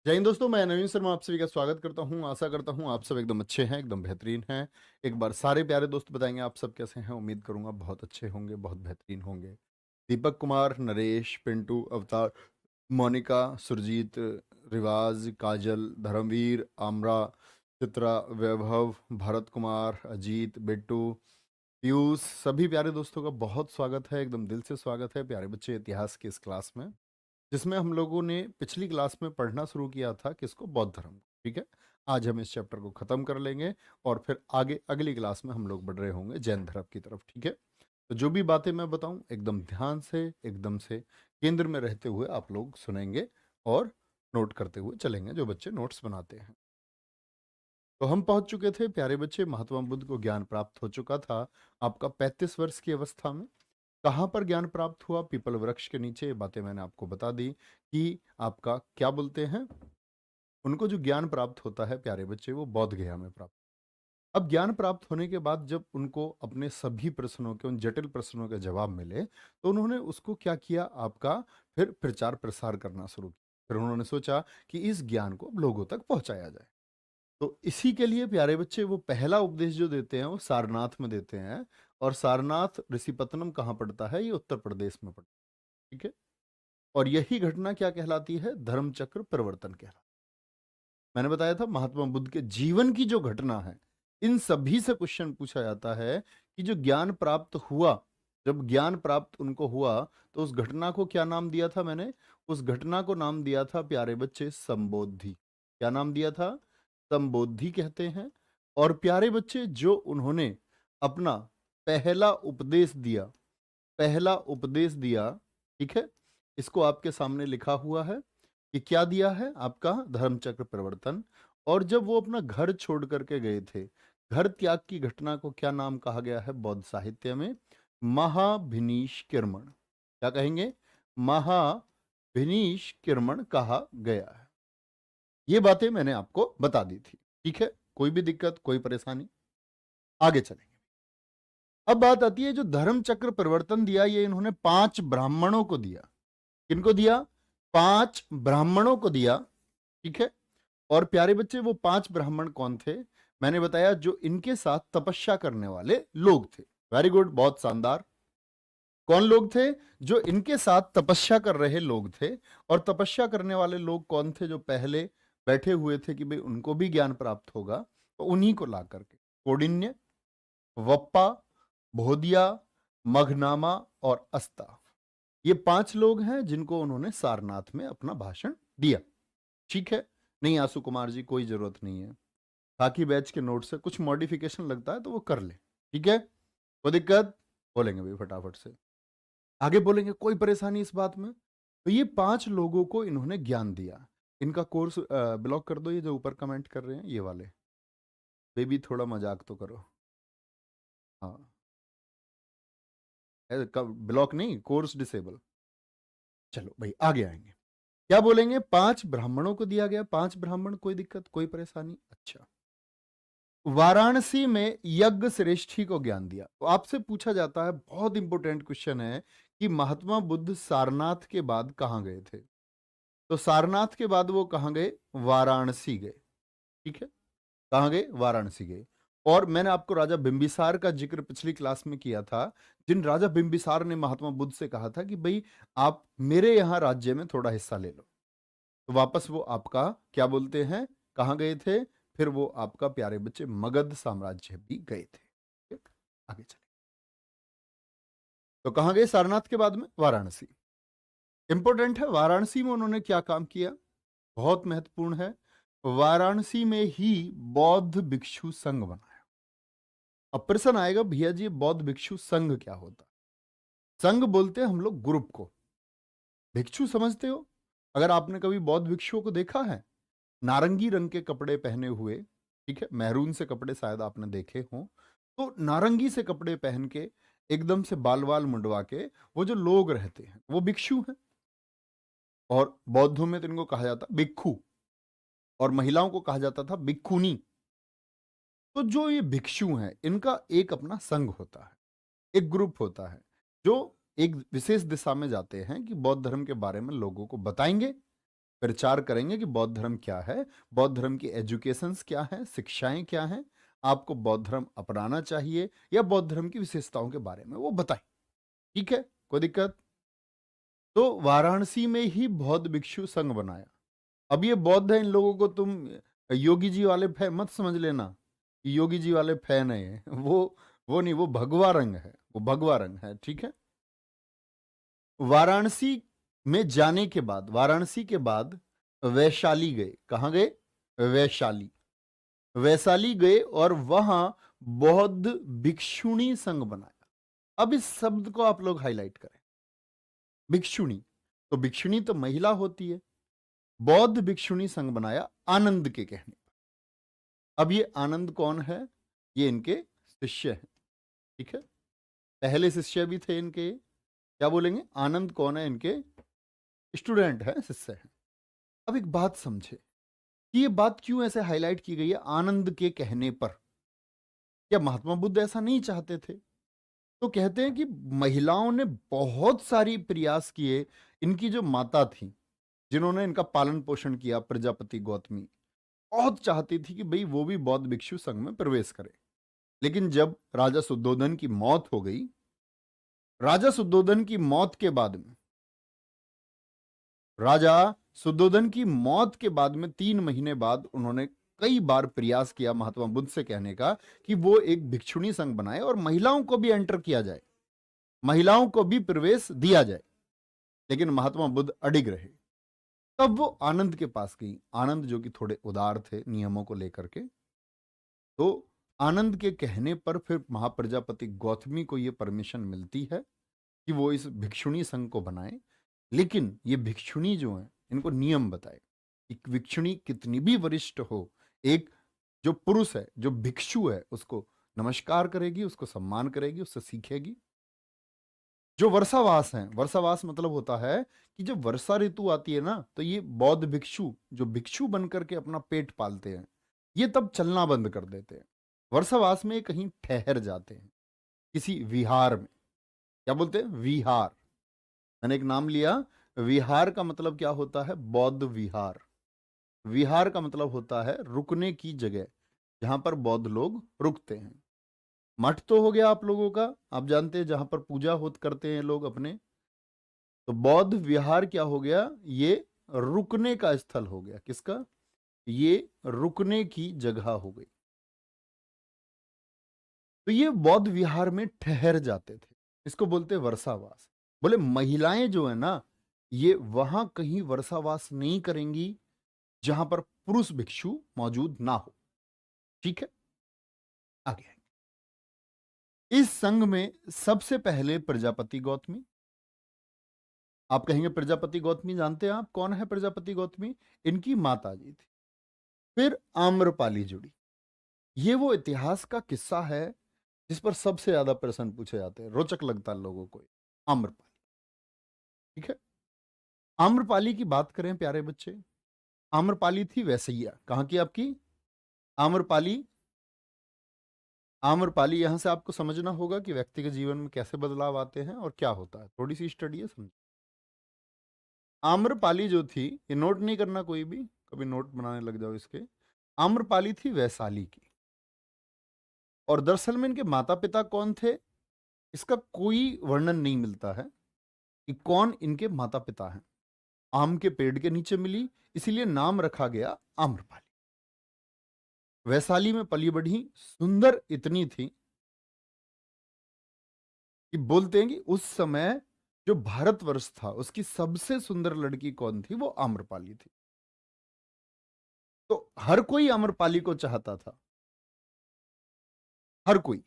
जय हिंद दोस्तों, मैं नवीन शर्मा आप सभी का स्वागत करता हूं। आशा करता हूं आप सब एकदम अच्छे हैं, एकदम बेहतरीन हैं। एक बार सारे प्यारे दोस्त बताएंगे आप सब कैसे हैं। उम्मीद करूंगा बहुत अच्छे होंगे, बहुत बेहतरीन होंगे। दीपक कुमार, नरेश, पिंटू, अवतार, मोनिका, सुरजीत, रिवाज, काजल, धर्मवीर, आमरा, चित्रा, वैभव, भरत कुमार, अजीत, बिट्टू, पीयूष, सभी प्यारे दोस्तों का बहुत स्वागत है, एकदम दिल से स्वागत है प्यारे बच्चे इतिहास की इस क्लास में, जिसमें हम लोगों ने पिछली क्लास में पढ़ना शुरू किया था किसको, बौद्ध धर्म। ठीक है, आज हम इस चैप्टर को खत्म कर लेंगे और फिर आगे अगली क्लास में हम लोग बढ़ रहे होंगे जैन धर्म की तरफ। ठीक है, तो जो भी बातें मैं बताऊं एकदम ध्यान से, एकदम से केंद्र में रहते हुए आप लोग सुनेंगे और नोट करते हुए चलेंगे, जो बच्चे नोट्स बनाते हैं। तो हम पहुंच चुके थे प्यारे बच्चे, महात्मा बुद्ध को ज्ञान प्राप्त हो चुका था आपका 35 वर्ष की अवस्था में। कहाँ पर ज्ञान प्राप्त हुआ? पीपल वृक्ष के नीचे। ये बातें मैंने आपको बता दी कि आपका क्या बोलते हैं, उनको जो ज्ञान प्राप्त होता है प्यारे बच्चे, वो बौद्ध गया में प्राप्त। अब ज्ञान प्राप्त होने के बाद जब उनको अपने सभी प्रश्नों के, उन जटिल प्रश्नों के जवाब मिले, तो उन्होंने उसको क्या किया, आपका फिर प्रचार प्रसार करना शुरू किया। फिर उन्होंने सोचा कि इस ज्ञान को अब लोगों तक पहुंचाया जाए। तो इसी के लिए प्यारे बच्चे वो पहला उपदेश जो देते हैं वो सारनाथ में देते हैं। और सारनाथ ऋषिपत्तनम कहाँ पड़ता है? ये उत्तर प्रदेश में पड़ता है। ठीक है, और यही घटना क्या कहलाती है? धर्मचक्र परिवर्तन कहलाती है। मैंने बताया था महात्मा बुद्ध के जीवन की जो घटना है, इन सभी से क्वेश्चन पूछा जाता है कि जो ज्ञान प्राप्त हुआ, जब ज्ञान प्राप्त उनको हुआ, तो उस घटना को क्या नाम दिया था मैंने? उस घटना को नाम दिया था प्यारे बच्चे संबोधि। क्या नाम दिया था? संबोधि कहते हैं। और प्यारे बच्चे जो उन्होंने अपना पहला उपदेश दिया, पहला उपदेश दिया, ठीक है, इसको आपके सामने लिखा हुआ है कि क्या दिया है आपका, धर्मचक्र परिवर्तन। और जब वो अपना घर छोड़ करके गए थे, घर त्याग की घटना को क्या नाम कहा गया है बौद्ध साहित्य में? महाभिनिष्क्रमण। क्या कहेंगे? महाभिनिष्क्रमण कहा गया है। ये बातें मैंने आपको बता दी थी। ठीक है, कोई भी दिक्कत, कोई परेशानी? आगे चलेंगे। अब बात आती है जो धर्म चक्र परिवर्तन दिया, ये इन्होंने 5 ब्राह्मणों को दिया। किनको दिया? 5 ब्राह्मणों को दिया। ठीक है, और प्यारे बच्चे वो 5 ब्राह्मण कौन थे? मैंने बताया जो इनके साथ तपस्या करने वाले लोग थे। वेरी गुड, बहुत शानदार। कौन लोग थे? जो इनके साथ तपस्या कर रहे लोग थे। और तपस्या करने वाले लोग कौन थे? जो पहले बैठे हुए थे कि भाई उनको भी ज्ञान प्राप्त होगा, तो उन्हीं को ला करके कौंडिन्य, वप्पा, भोदिया, मघनामा और अस्ता, ये 5 लोग हैं जिनको उन्होंने सारनाथ में अपना भाषण दिया। ठीक है, नहीं आंसू कुमार जी, कोई जरूरत नहीं है। बाकी बैच के नोट से कुछ मॉडिफिकेशन लगता है तो वो कर ले। ठीक है, कोई दिक्कत? बोलेंगे भाई फटाफट से, आगे बोलेंगे, कोई परेशानी इस बात में? तो ये 5 लोगों को इन्होंने ज्ञान दिया। इनका कोर्स ब्लॉक कर दो, ये जो ऊपर कमेंट कर रहे हैं ये वाले। बेबी थोड़ा मजाक तो करो। हाँ, ब्लॉक नहीं, कोर्स डिसेबल। चलो भाई आगे आएंगे। क्या बोलेंगे? 5 ब्राह्मणों को दिया गया, 5 ब्राह्मण, कोई दिक्कत, कोई परेशानी? अच्छा, वाराणसी में यज्ञ श्रेष्ठी को ज्ञान दिया। तो आपसे पूछा जाता है, बहुत इंपॉर्टेंट क्वेश्चन है, कि महात्मा बुद्ध सारनाथ के बाद कहां गए थे? तो सारनाथ के बाद वो कहां गए? वाराणसी गए। ठीक है, कहां गए? वाराणसी गए। और मैंने आपको राजा बिंबिसार का जिक्र पिछली क्लास में किया था, जिन राजा बिंबिसार ने महात्मा बुद्ध से कहा था कि भाई आप मेरे यहां राज्य में थोड़ा हिस्सा ले लो। तो वापस वो आपका क्या बोलते हैं, कहाँ गए थे? फिर वो आपका प्यारे बच्चे मगध साम्राज्य भी गए थे। ठीक? आगे चले, तो कहाँ गए सारनाथ के बाद में? वाराणसी। इंपॉर्टेंट है, वाराणसी में उन्होंने क्या काम किया, बहुत महत्वपूर्ण है। वाराणसी में ही बौद्ध भिक्षु संघ बनाया। अब प्रश्न आएगा, भैया जी बौद्ध भिक्षु संघ क्या होता? संघ बोलते हैं हम लोग ग्रुप को, भिक्षु समझते हो? अगर आपने कभी बौद्ध भिक्षुओं को देखा है, नारंगी रंग के कपड़े पहने हुए, ठीक है, मैरून से कपड़े शायद आपने देखे हों, तो नारंगी से कपड़े पहन के, एकदम से बाल वाल मुंडवा के वो जो लोग रहते हैं वो भिक्षु हैं। और बौद्धों में तो इनको कहा जाता भिक्षु, और महिलाओं को कहा जाता था भिक्षुनी। तो जो ये भिक्षु हैं इनका एक अपना संघ होता है, एक ग्रुप होता है, जो एक विशेष दिशा में जाते हैं कि बौद्ध धर्म के बारे में लोगों को बताएंगे, प्रचार करेंगे कि बौद्ध धर्म क्या है, बौद्ध धर्म की एजुकेशंस क्या है, शिक्षाएं क्या हैं, आपको बौद्ध धर्म अपनाना चाहिए या बौद्ध धर्म की विशेषताओं के बारे में वो बताएं। ठीक है, कोई दिक्कत? तो वाराणसी में ही बौद्ध भिक्षु संघ बनाया। अब ये बौद्ध है, इन लोगों को तुम योगी जी वाले फैन मत समझ लेना कि योगी जी वाले फैन है ये। वो नहीं, वो भगवा रंग है, वो भगवा रंग है। ठीक है। वाराणसी में जाने के बाद, वाराणसी के बाद वैशाली गए। कहां गए? वैशाली। वैशाली गए और वहां बौद्ध भिक्षुणी संघ बनाया। अब इस शब्द को आप लोग हाईलाइट करें, भिक्षुणी। तो भिक्षुणी तो महिला होती है। बौद्ध भिक्षुणी संघ बनाया आनंद के कहने पर। अब ये आनंद कौन है? ये इनके शिष्य हैं। ठीक है, पहले शिष्य भी थे इनके। क्या बोलेंगे? आनंद कौन है? इनके स्टूडेंट है, शिष्य है। अब एक बात समझे कि ये बात क्यों ऐसे हाईलाइट की गई है आनंद के कहने पर। क्या महात्मा बुद्ध ऐसा नहीं चाहते थे? तो कहते हैं कि महिलाओं ने बहुत सारी प्रयास किए। इनकी जो माता थी, जिन्होंने इनका पालन पोषण किया, प्रजापति गौतमी, बहुत चाहती थी कि भाई वो भी बौद्ध भिक्षु संघ में प्रवेश करे। लेकिन जब राजा शुद्धोधन की मौत हो गई, राजा शुद्धोधन की मौत के बाद में, राजा शुद्धोधन की मौत के बाद में 3 महीने बाद उन्होंने कई बार प्रयास किया महात्मा बुद्ध से कहने का कि वो एक भिक्षुणी संघ बनाए और महिलाओं को भी एंटर किया जाए, महिलाओं को भी प्रवेश दिया जाए। लेकिन महात्मा बुद्ध अडिग रहे। तब वो आनंद के पास गई। आनंद जो कि थोड़े उदार थे नियमों को लेकर के, तो आनंद के कहने पर फिर महाप्रजापति गौतमी को यह परमिशन मिलती है कि वो इस भिक्षुणी संघ को बनाए। लेकिन ये भिक्षुणी जो है, इनको नियम बताए कि भिक्षुणी कितनी भी वरिष्ठ हो, एक जो पुरुष है, जो भिक्षु है, उसको नमस्कार करेगी, उसको सम्मान करेगी, उससे सीखेगी। जो वर्षावास है, वर्षावास मतलब होता है कि जब वर्षा ऋतु आती है ना, तो ये बौद्ध भिक्षु जो भिक्षु बनकर के अपना पेट पालते हैं, ये तब चलना बंद कर देते हैं। वर्षावास में कहीं ठहर जाते हैं, किसी विहार में। क्या बोलते हैं? विहार। मैंने एक नाम लिया। विहार का मतलब क्या होता है? बौद्ध विहार। विहार का मतलब होता है रुकने की जगह, जहां पर बौद्ध लोग रुकते हैं। मठ तो हो गया आप लोगों का, आप जानते हैं, जहां पर पूजा होत करते हैं लोग अपने। तो बौद्ध विहार क्या हो गया? ये रुकने का स्थल हो गया। किसका? ये रुकने की जगह हो गई। तो ये बौद्ध विहार में ठहर जाते थे, इसको बोलते हैं वर्षावास। बोले महिलाएं जो है ना, ये वहां कहीं वर्षावास नहीं करेंगी जहां पर पुरुष भिक्षु मौजूद ना हो। ठीक है, आगे इस संघ में सबसे पहले प्रजापति गौतमी। आप कहेंगे प्रजापति गौतमी जानते हैं आप कौन है? प्रजापति गौतमी इनकी माता जी थी। फिर आम्रपाली जुड़ी। ये वो इतिहास का किस्सा है जिस पर सबसे ज्यादा प्रश्न पूछे जाते हैं, रोचक लगता है लोगों को। आम्रपाली। ठीक है, आम्रपाली की बात करें प्यारे बच्चे, आम्रपाली थी वैसैया। कहां की आपकी? आम्रपाली। आम्रपाली, यहां से आपको समझना होगा कि व्यक्ति के जीवन में कैसे बदलाव आते हैं और क्या होता है। थोड़ी सी स्टडी है, समझ। आम्रपाली जो थी, ये नोट नहीं करना कोई भी, कभी नोट बनाने लग जाओ इसके। आम्रपाली थी वैशाली की। और दरअसल में इनके माता पिता कौन थे, इसका कोई वर्णन नहीं मिलता है कि कौन इनके माता पिता हैं। आम के पेड़ के नीचे मिली, इसीलिए नाम रखा गया आम्रपाली। वैशाली में पली बढ़ी, सुंदर इतनी थी कि बोलते हैं कि उस समय जो भारतवर्ष था उसकी सबसे सुंदर लड़की कौन थी? वो आम्रपाली थी। तो हर कोई आम्रपाली को चाहता था, हर कोई।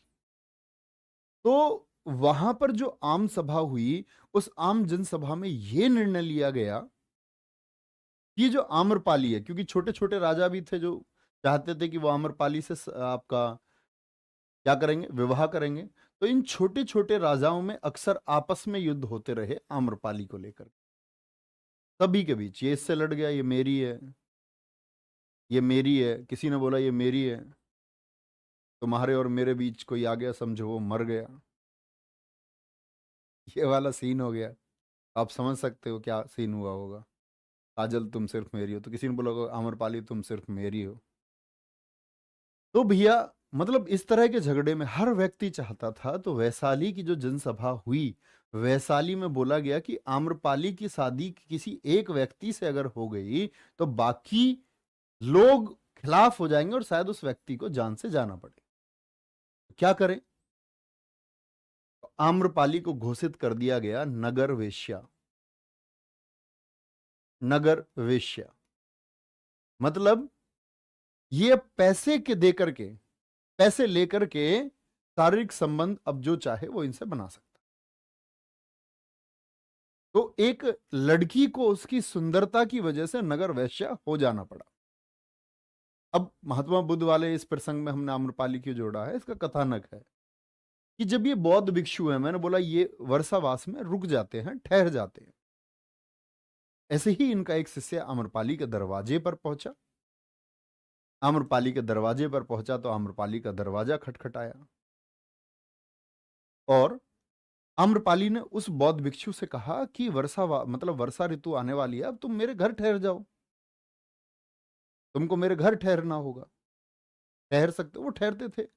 तो वहां पर जो आम सभा हुई, उस आम जनसभा में यह निर्णय लिया गया कि जो आम्रपाली है, क्योंकि छोटे छोटे राजा भी थे जो चाहते थे कि वो आम्रपाली से आपका क्या करेंगे? विवाह करेंगे। तो इन छोटे छोटे राजाओं में अक्सर आपस में युद्ध होते रहे आम्रपाली को लेकर। सभी के बीच, ये इससे लड़ गया, ये मेरी है, ये मेरी है। किसी ने बोला ये मेरी है, तुम्हारे और मेरे बीच कोई आ गया, समझो वो मर गया। ये वाला सीन हो गया। आप समझ सकते हो क्या सीन हुआ होगा। काजल तुम सिर्फ मेरी हो, तो किसी ने बोला होगा आम्रपाली तुम सिर्फ मेरी हो। तो भैया मतलब इस तरह के झगड़े में हर व्यक्ति चाहता था। तो वैशाली की जो जनसभा हुई, वैशाली में बोला गया कि आम्रपाली की शादी किसी एक व्यक्ति से अगर हो गई तो बाकी लोग खिलाफ हो जाएंगे और शायद उस व्यक्ति को जान से जाना पड़े। क्या करें? तो आम्रपाली को घोषित कर दिया गया नगर वेश्या। नगर वेश्या मतलब ये पैसे के देकर के, पैसे लेकर के शारीरिक संबंध अब जो चाहे वो इनसे बना सकता। तो एक लड़की को उसकी सुंदरता की वजह से नगर वैश्या हो जाना पड़ा। अब महात्मा बुद्ध वाले इस प्रसंग में हमने आम्रपाली क्यों जोड़ा है, इसका कथानक है कि जब ये बौद्ध भिक्षु है, मैंने बोला ये वर्षावास में रुक जाते हैं, ठहर जाते हैं। ऐसे ही इनका एक शिष्य आम्रपाली के दरवाजे पर पहुंचा। आम्रपाली के दरवाजे पर पहुंचा तो आम्रपाली का दरवाजा खटखटाया और आम्रपाली ने उस बौद्ध भिक्षु से कहा कि मतलब वर्षा ऋतु आने वाली है, अब तुम मेरे घर ठहर जाओ, तुमको मेरे घर ठहरना होगा। ठहर सकते हो? वो ठहरते थे।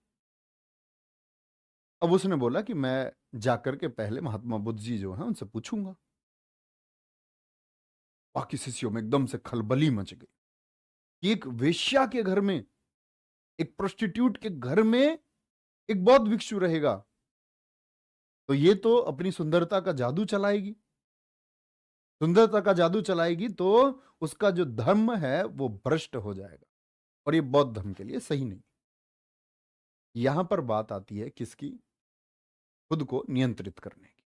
अब उसने बोला कि मैं जाकर के पहले महात्मा बुद्ध जी जो हैं उनसे पूछूंगा। बाकी शिष्यों में एकदम से खलबली मच गई कि एक वेश्या के घर में, एक प्रोस्टिट्यूट के घर में एक बौद्ध भिक्षु रहेगा, तो ये तो अपनी सुंदरता का जादू चलाएगी। सुंदरता का जादू चलाएगी तो उसका जो धर्म है वो भ्रष्ट हो जाएगा और ये बौद्ध धर्म के लिए सही नहीं। यहां पर बात आती है किसकी? खुद को नियंत्रित करने की।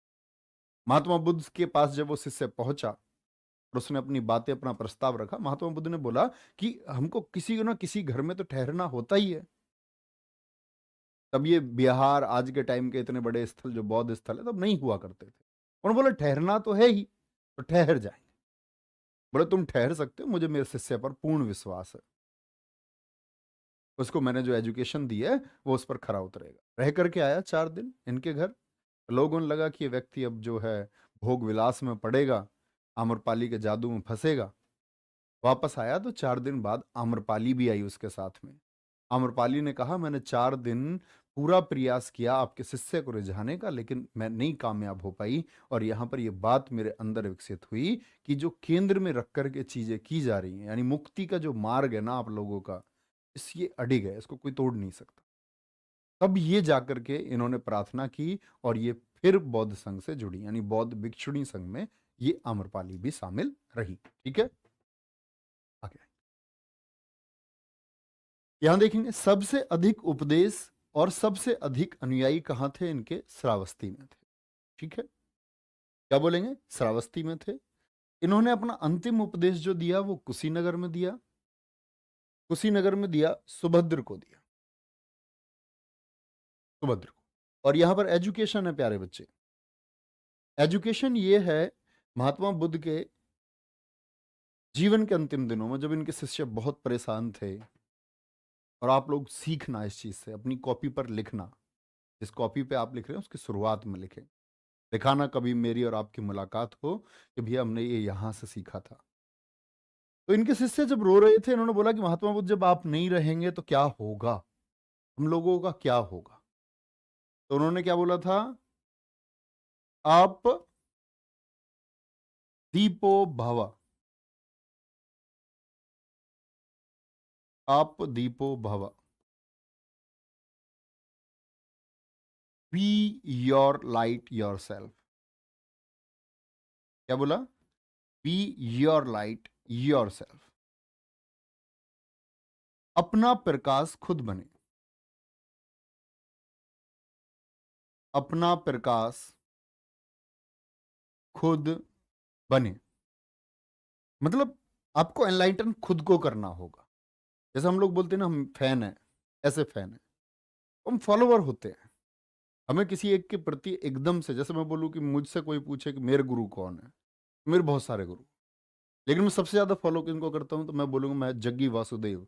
महात्मा बुद्ध के पास जब वो शिष्य पहुंचा और उसने अपनी बातें, अपना प्रस्ताव रखा, महात्मा बुद्ध ने बोला कि हमको किसी ना किसी घर में तो ठहरना होता ही है। तब ये बिहार आज के टाइम के इतने बड़े स्थल जो बौद्ध स्थल है तब नहीं हुआ करते थे। उन्होंने बोला ठहरना तो है ही, तो ठहर जाएंगे। बोले तुम ठहर सकते हो, मुझे मेरे शिष्य पर पूर्ण विश्वास है, उसको मैंने जो एजुकेशन दी है वो उस पर खरा उतरेगा। रह करके आया 4 दिन इनके घर। लोगों ने लगा कि ये व्यक्ति अब जो है भोग विलास में पड़ेगा, आम्रपाली के जादू में फंसेगा। वापस आया तो 4 दिन बाद आम्रपाली भी आई उसके साथ में। आम्रपाली ने कहा मैंने 4 दिन पूरा प्रयास किया आपके शिष्य को रिझाने का, लेकिन मैं नहीं कामयाब हो पाई। और यहाँ पर ये बात मेरे अंदर विकसित हुई कि जो केंद्र में रख करके चीजें की जा रही हैं, यानी मुक्ति का जो मार्ग है ना आप लोगों का, इस ये अडिग है, इसको कोई तोड़ नहीं सकता। तब ये जाकर के इन्होंने प्रार्थना की और ये फिर बौद्ध संघ से जुड़ी, यानी बौद्ध भिक्षुणी संघ में ये आम्रपाली भी शामिल रही। ठीक है, आगे यहां देखेंगे सबसे अधिक उपदेश और सबसे अधिक अनुयायी कहां थे इनके? श्रावस्ती में थे। ठीक है, क्या बोलेंगे? श्रावस्ती में थे। इन्होंने अपना अंतिम उपदेश जो दिया वो कुशीनगर में दिया। कुशीनगर में दिया, सुभद्र को दिया, सुभद्र को। और यहां पर एजुकेशन है प्यारे बच्चे। एजुकेशन ये है महात्मा बुद्ध के जीवन के अंतिम दिनों में, जब इनके शिष्य बहुत परेशान थे। और आप लोग सीखना इस चीज से, अपनी कॉपी पर लिखना, जिस कॉपी पे आप लिख रहे हैं उसकी शुरुआत में लिखें। दिखाना कभी मेरी और आपकी मुलाकात हो कि भैया हमने ये यहां से सीखा था। तो इनके शिष्य जब रो रहे थे, इन्होंने बोला कि महात्मा बुद्ध जब आप नहीं रहेंगे तो क्या होगा, हम लोगों का क्या होगा? तो उन्होंने क्या बोला था? आप दीपो भव, आप दीपो भव, be your light your self. क्या बोला? Be your light your self. अपना प्रकाश खुद बने, अपना प्रकाश खुद बने। मतलब आपको एनलाइटन खुद को करना होगा। जैसे हम लोग बोलते हैं ना हम फैन है, ऐसे फैन है, हम फॉलोवर होते हैं। हमें किसी एक के प्रति एकदम से, जैसे मैं बोलूं कि मुझसे कोई पूछे कि मेरे गुरु कौन है, मेरे बहुत सारे गुरु, लेकिन मैं सबसे ज्यादा फॉलो किनको करता हूं, तो मैं बोलूंगा मैं जग्गी वासुदेव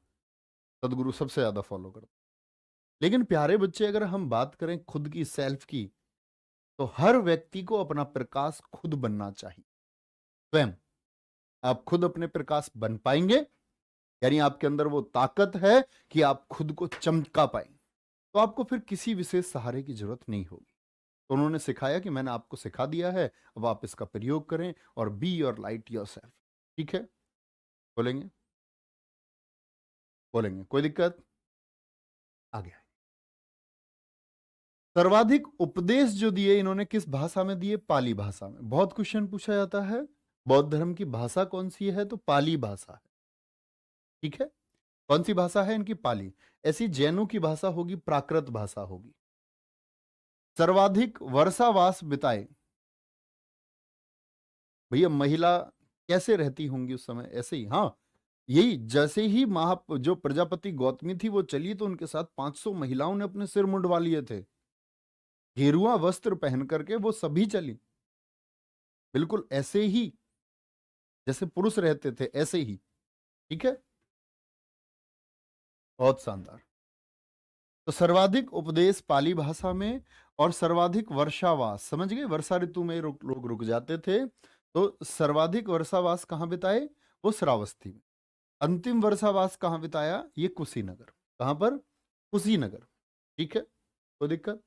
सदगुरु सबसे ज्यादा फॉलो करता हूं। लेकिन प्यारे बच्चे अगर हम बात करें खुद की, सेल्फ की, तो हर व्यक्ति को अपना प्रकाश खुद बनना चाहिए, स्वयं। आप खुद अपने प्रकाश बन पाएंगे, यानी आपके अंदर वो ताकत है कि आप खुद को चमका पाएंगे, तो आपको फिर किसी विशेष सहारे की जरूरत नहीं होगी। तो उन्होंने सिखाया कि मैंने आपको सिखा दिया है, अब आप इसका प्रयोग करें और be your light your self. ठीक है, बोलेंगे? बोलेंगे, कोई दिक्कत? आगे सर्वाधिक उपदेश जो दिए इन्होंने किस भाषा में दिए? पाली भाषा में। बहुत क्वेश्चन पूछा जाता है, बौद्ध धर्म की भाषा कौन सी है? तो पाली भाषा है। ठीक है, कौन सी भाषा है इनकी? पाली। ऐसी जैनों की भाषा होगी प्राकृत भाषा होगी। सर्वाधिक वर्षावास बिताए, भैया महिला कैसे रहती होंगी उस समय? ऐसे ही, हाँ, यही जैसे ही जो प्रजापति गौतमी थी वो चली तो उनके साथ 500 महिलाओं ने अपने सिर मुंडवा लिए थे, गेरुआ वस्त्र पहन करके वो सभी चली, बिल्कुल ऐसे ही जैसे पुरुष रहते थे ऐसे ही। ठीक है, बहुत शानदार। तो सर्वाधिक उपदेश पाली भाषा में और सर्वाधिक वर्षावास, समझ गए, वर्षा ऋतु में लोग रुक जाते थे, तो सर्वाधिक वर्षावास कहां बिताए? वो श्रावस्ती में। अंतिम वर्षावास कहां बिताया? ये कुशीनगर। कहां पर? कुशीनगर। ठीक है, कोई दिक्कत?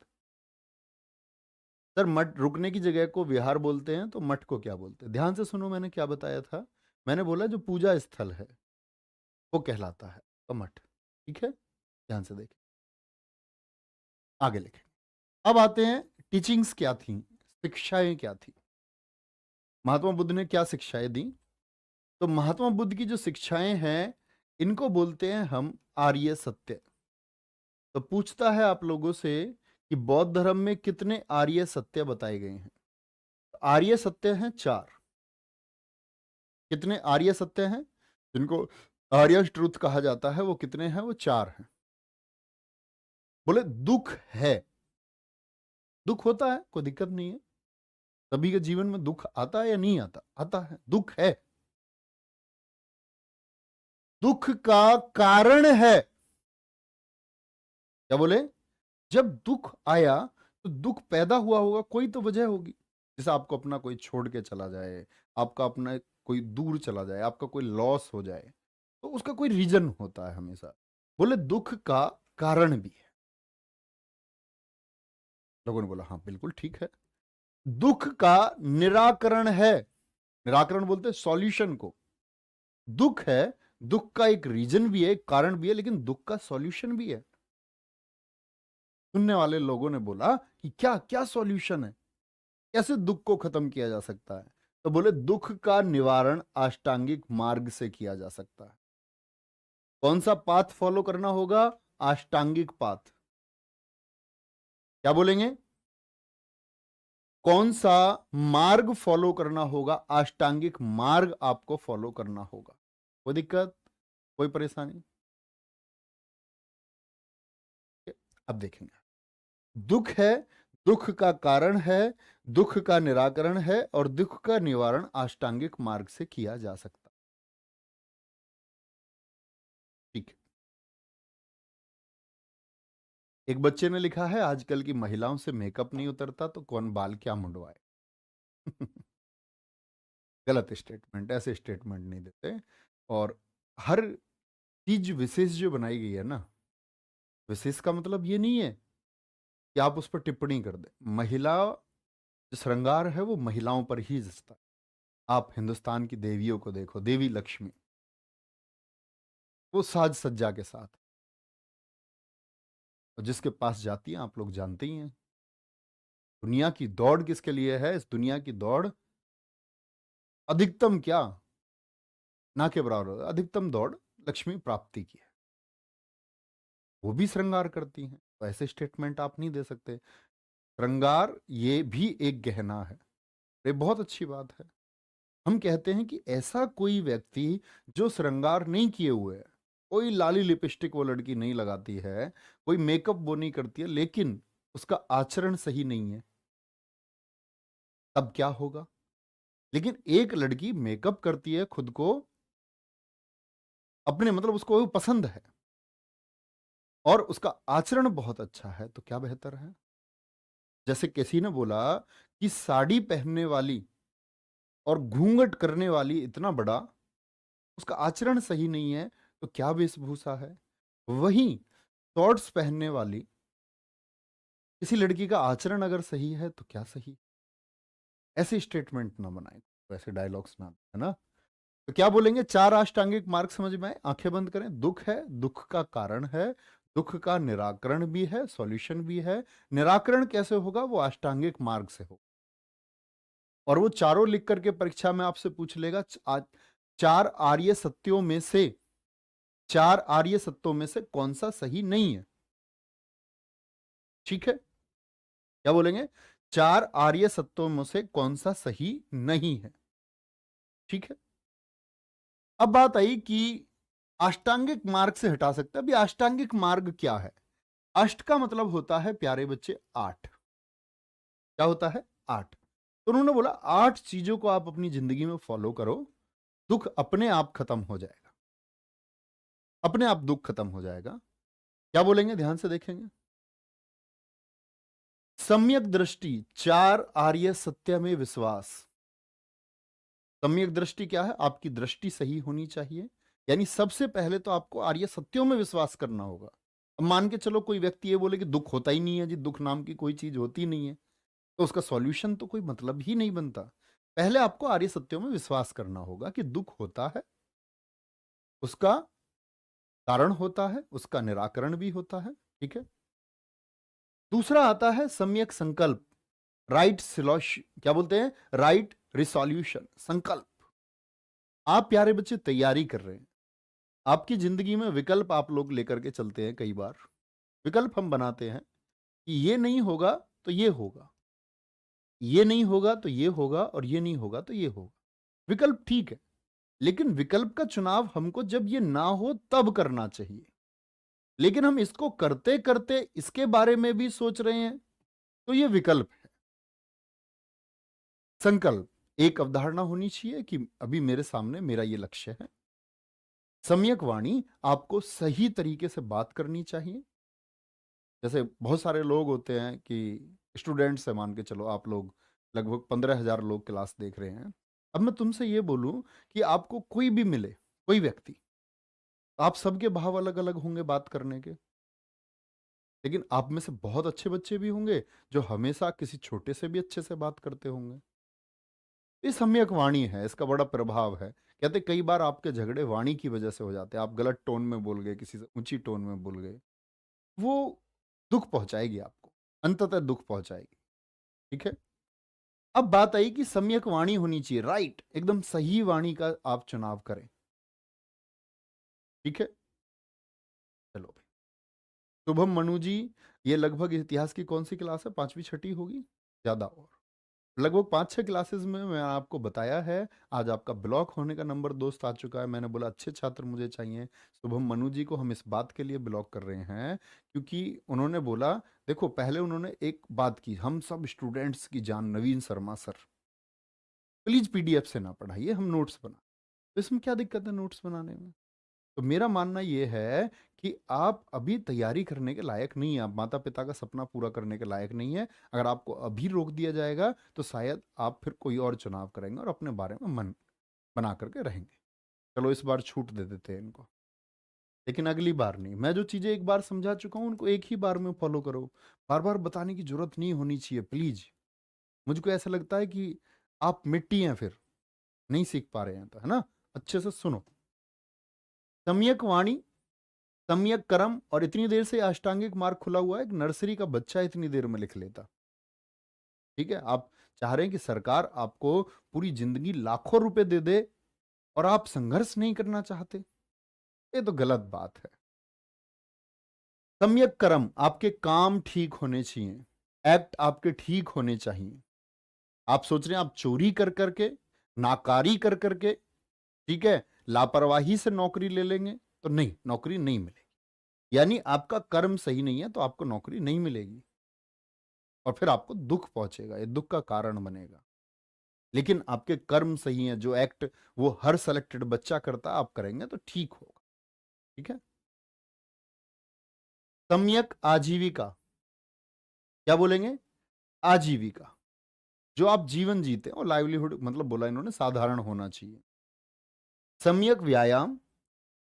सर मठ रुकने की जगह को विहार बोलते हैं, तो मठ को क्या बोलते हैं? ध्यान से सुनो, मैंने क्या बताया था। मैंने बोला जो पूजा स्थल है वो कहलाता है तो मठ। ठीक है, ध्यान से देखें, आगे लिखें। अब आते हैं टीचिंग्स क्या थी, शिक्षाएं क्या थी, महात्मा बुद्ध ने क्या शिक्षाएं दी। तो महात्मा बुद्ध की जो शिक्षाएं हैं इनको बोलते हैं हम आर्य सत्य। तो पूछता है आप लोगों से कि बौद्ध धर्म में कितने आर्य सत्य बताए गए हैं? तो आर्य सत्य हैं 4। कितने आर्य सत्य हैं जिनको आर्य ट्रुथ कहा जाता है? वो कितने हैं? वो 4 हैं। बोले दुख है, दुख होता है, कोई दिक्कत नहीं है, सभी के जीवन में दुख आता है या नहीं आता? आता है, दुख है। दुख का कारण है, क्या बोले? जब दुख आया तो दुख पैदा हुआ होगा, कोई तो वजह होगी। जैसे आपको अपना कोई छोड़ के चला जाए, आपका अपना कोई दूर चला जाए, आपका कोई लॉस हो जाए, तो उसका कोई रीजन होता है हमेशा। बोले दुख का कारण भी है। लोगों ने बोला हाँ बिल्कुल ठीक है। दुख का निराकरण है, निराकरण बोलते हैं सॉल्यूशन को। दुख है, दुख का एक रीजन भी है, एक कारण भी है, लेकिन दुख का सॉल्यूशन भी है। सुनने वाले लोगों ने बोला कि क्या क्या सॉल्यूशन है, कैसे दुख को खत्म किया जा सकता है? तो बोले दुख का निवारण अष्टांगिक मार्ग से किया जा सकता है। कौन सा पाथ फॉलो करना होगा? अष्टांगिक पाथ। क्या बोलेंगे? कौन सा मार्ग फॉलो करना होगा? अष्टांगिक मार्ग आपको फॉलो करना होगा। कोई दिक्कत, कोई परेशानी? अब देखेंगे, दुख है, दुख का कारण है, दुख का निराकरण है और दुख का निवारण अष्टांगिक मार्ग से किया जा सकता। ठीक है, एक बच्चे ने लिखा है आजकल की महिलाओं से मेकअप नहीं उतरता तो कौन बाल क्या मुंडवाए। गलत स्टेटमेंट, ऐसे स्टेटमेंट नहीं देते। और हर चीज विशेष जो बनाई गई है ना, विशेष का मतलब ये नहीं है कि आप उस पर टिप्पणी कर दें। महिला जो श्रृंगार है वो महिलाओं पर ही जचता है। आप हिंदुस्तान की देवियों को देखो, देवी लक्ष्मी वो साज सज्जा के साथ, और जिसके पास जाती हैं आप लोग जानते ही हैं। दुनिया की दौड़ किसके लिए है? इस दुनिया की दौड़ अधिकतम क्या, ना के बराबर, अधिकतम दौड़ लक्ष्मी प्राप्ति की है। वो भी श्रृंगार करती हैं, तो ऐसे स्टेटमेंट आप नहीं दे सकते। श्रृंगार ये भी एक गहना है, ये बहुत अच्छी बात है। हम कहते हैं कि ऐसा कोई व्यक्ति जो श्रृंगार नहीं किए हुए है, कोई लाली लिपस्टिक वो लड़की नहीं लगाती है, कोई मेकअप वो नहीं करती है, लेकिन उसका आचरण सही नहीं है, तब क्या होगा? लेकिन एक लड़की मेकअप करती है खुद को अपने, मतलब उसको वो पसंद है और उसका आचरण बहुत अच्छा है, तो क्या बेहतर है? जैसे किसी ने बोला कि साड़ी पहनने वाली और घूंघट करने वाली इतना बड़ा, उसका आचरण सही नहीं है तो क्या वेशभूषा है। वहीं शॉर्ट्स पहनने वाली किसी लड़की का आचरण अगर सही है तो क्या सही। ऐसे स्टेटमेंट ना बनाए, वैसे डायलॉग्स ना, है ना। तो क्या बोलेंगे, 4 अष्टांगिक मार्ग समझ में आए। आंखें बंद करें। दुख है, दुख का कारण है, दुख का निराकरण भी है, सॉल्यूशन भी है। निराकरण कैसे होगा, वो अष्टांगिक मार्ग से हो। और वो चारों लिख करके परीक्षा में आपसे पूछ लेगा, 4 आर्य सत्यों में से, 4 आर्य सत्यों में से कौन सा सही नहीं है। ठीक है, क्या बोलेंगे, 4 आर्य सत्यों में से कौन सा सही नहीं है। ठीक है, अब बात आई कि अष्टांगिक मार्ग से हटा सकते हैं। अभी अष्टांगिक मार्ग क्या है। अष्ट का मतलब होता है प्यारे बच्चे 8। क्या होता है, 8। तो उन्होंने बोला 8 चीजों को आप अपनी जिंदगी में फॉलो करो, दुख अपने आप खत्म हो जाएगा, अपने आप दुख खत्म हो जाएगा। क्या बोलेंगे, ध्यान से देखेंगे। सम्यक दृष्टि, 4 आर्य सत्य में विश्वास। सम्यक दृष्टि क्या है, आपकी दृष्टि सही होनी चाहिए। यानी सबसे पहले तो आपको आर्य सत्यों में विश्वास करना होगा। अब मान के चलो कोई व्यक्ति ये बोले कि दुख होता ही नहीं है जी, दुख नाम की कोई चीज होती नहीं है, तो उसका सॉल्यूशन तो कोई मतलब ही नहीं बनता। पहले आपको आर्य सत्यों में विश्वास करना होगा कि दुख होता है, उसका कारण होता है, उसका निराकरण भी होता है। ठीक है, दूसरा आता है सम्यक संकल्प, राइट सिलोश, क्या बोलते हैं, राइट रिसोल्यूशन, संकल्प। आप प्यारे बच्चे तैयारी कर रहे हैं, आपकी जिंदगी में विकल्प आप लोग लेकर के चलते हैं। कई बार विकल्प हम बनाते हैं कि ये नहीं होगा तो ये होगा, ये नहीं होगा तो ये होगा, और ये नहीं होगा तो ये होगा। विकल्प ठीक है, लेकिन विकल्प का चुनाव हमको जब ये ना हो तब करना चाहिए। लेकिन हम इसको करते करते इसके बारे में भी सोच रहे हैं, तो ये विकल्प है। संकल्प, एक अवधारणा होनी चाहिए कि अभी मेरे सामने मेरा ये लक्ष्य है। सम्यक वाणी, आपको सही तरीके से बात करनी चाहिए। जैसे बहुत सारे लोग होते हैं कि स्टूडेंट्स है, मान के चलो आप लोग लगभग 15,000 लोग क्लास देख रहे हैं। अब मैं तुमसे ये बोलूं कि आपको कोई भी मिले, कोई व्यक्ति, आप सबके भाव अलग अलग होंगे बात करने के। लेकिन आप में से बहुत अच्छे बच्चे भी होंगे जो हमेशा किसी छोटे से भी अच्छे से बात करते होंगे। ये सम्यक वाणी है, इसका बड़ा प्रभाव है। कहते कई बार आपके झगड़े वाणी की वजह से हो जाते हैं। आप गलत टोन में बोल गए, किसी से ऊंची टोन में बोल गए, वो दुख पहुंचाएगी आपको, अंततः दुख पहुंचाएगी। ठीक है, अब बात आई कि सम्यक वाणी होनी चाहिए, राइट, एकदम सही वाणी का आप चुनाव करें। ठीक है, चलो भाई। शुभम मनु जी, ये लगभग इतिहास की कौन सी क्लास है, 5वीं 6ठी होगी, ज्यादा, और लगभग 5-6 क्लासेस में मैं आपको बताया है। आज आपका ब्लॉक होने का नंबर दोस्त आ चुका है। मैंने बोला अच्छे छात्र मुझे चाहिए। शुभम मनु जी को हम इस बात के लिए ब्लॉक कर रहे हैं क्योंकि उन्होंने बोला, देखो पहले उन्होंने एक बात की, हम सब स्टूडेंट्स की जान नवीन शर्मा सर, प्लीज पीडीएफ से ना पढ़ाइए, हम नोट्स बना। तो इसमें क्या दिक्कत है नोट्स बनाने में। तो मेरा मानना यह है कि आप अभी तैयारी करने के लायक नहीं है, आप माता पिता का सपना पूरा करने के लायक नहीं है। अगर आपको अभी रोक दिया जाएगा तो शायद आप फिर कोई और चुनाव करेंगे और अपने बारे में मन बना करके रहेंगे। चलो इस बार छूट दे देते हैं इनको, लेकिन अगली बार नहीं। मैं जो चीजें एक बार समझा चुका हूं उनको एक ही बार में फॉलो करो। बार बार बताने की जरूरत नहीं होनी चाहिए प्लीज। मुझको ऐसा लगता है कि आप मिट्टी हैं, फिर नहीं सीख पा रहे हैं तो, है ना। अच्छे से सुनो, सम्यक वाणी, सम्यक कर्म, और इतनी देर से अष्टांगिक मार्ग खुला हुआ है, एक नर्सरी का बच्चा इतनी देर में लिख लेता। ठीक है, आप चाह रहे हैं कि सरकार आपको पूरी जिंदगी लाखों रुपए दे दे और आप संघर्ष नहीं करना चाहते, ये तो गलत बात है। सम्यक कर्म, आपके काम ठीक होने चाहिए, एक्ट आपके ठीक होने चाहिए। आप सोच रहे हैं आप चोरी कर करके, नाकारी कर करके, ठीक है, लापरवाही से नौकरी ले लेंगे तो नहीं, नौकरी नहीं मिलेगी। यानी आपका कर्म सही नहीं है तो आपको नौकरी नहीं मिलेगी और फिर आपको दुख पहुंचेगा, ये दुख का कारण बनेगा। लेकिन आपके कर्म सही हैं, जो एक्ट वो हर सेलेक्टेड बच्चा करता है आप करेंगे तो ठीक होगा। ठीक है, सम्यक आजीविका, क्या बोलेंगे, आजीविका, जो आप जीवन जीते हैं और लाइवलीहुड मतलब बोला इन्होंने साधारण होना चाहिए। सम्यक व्यायाम,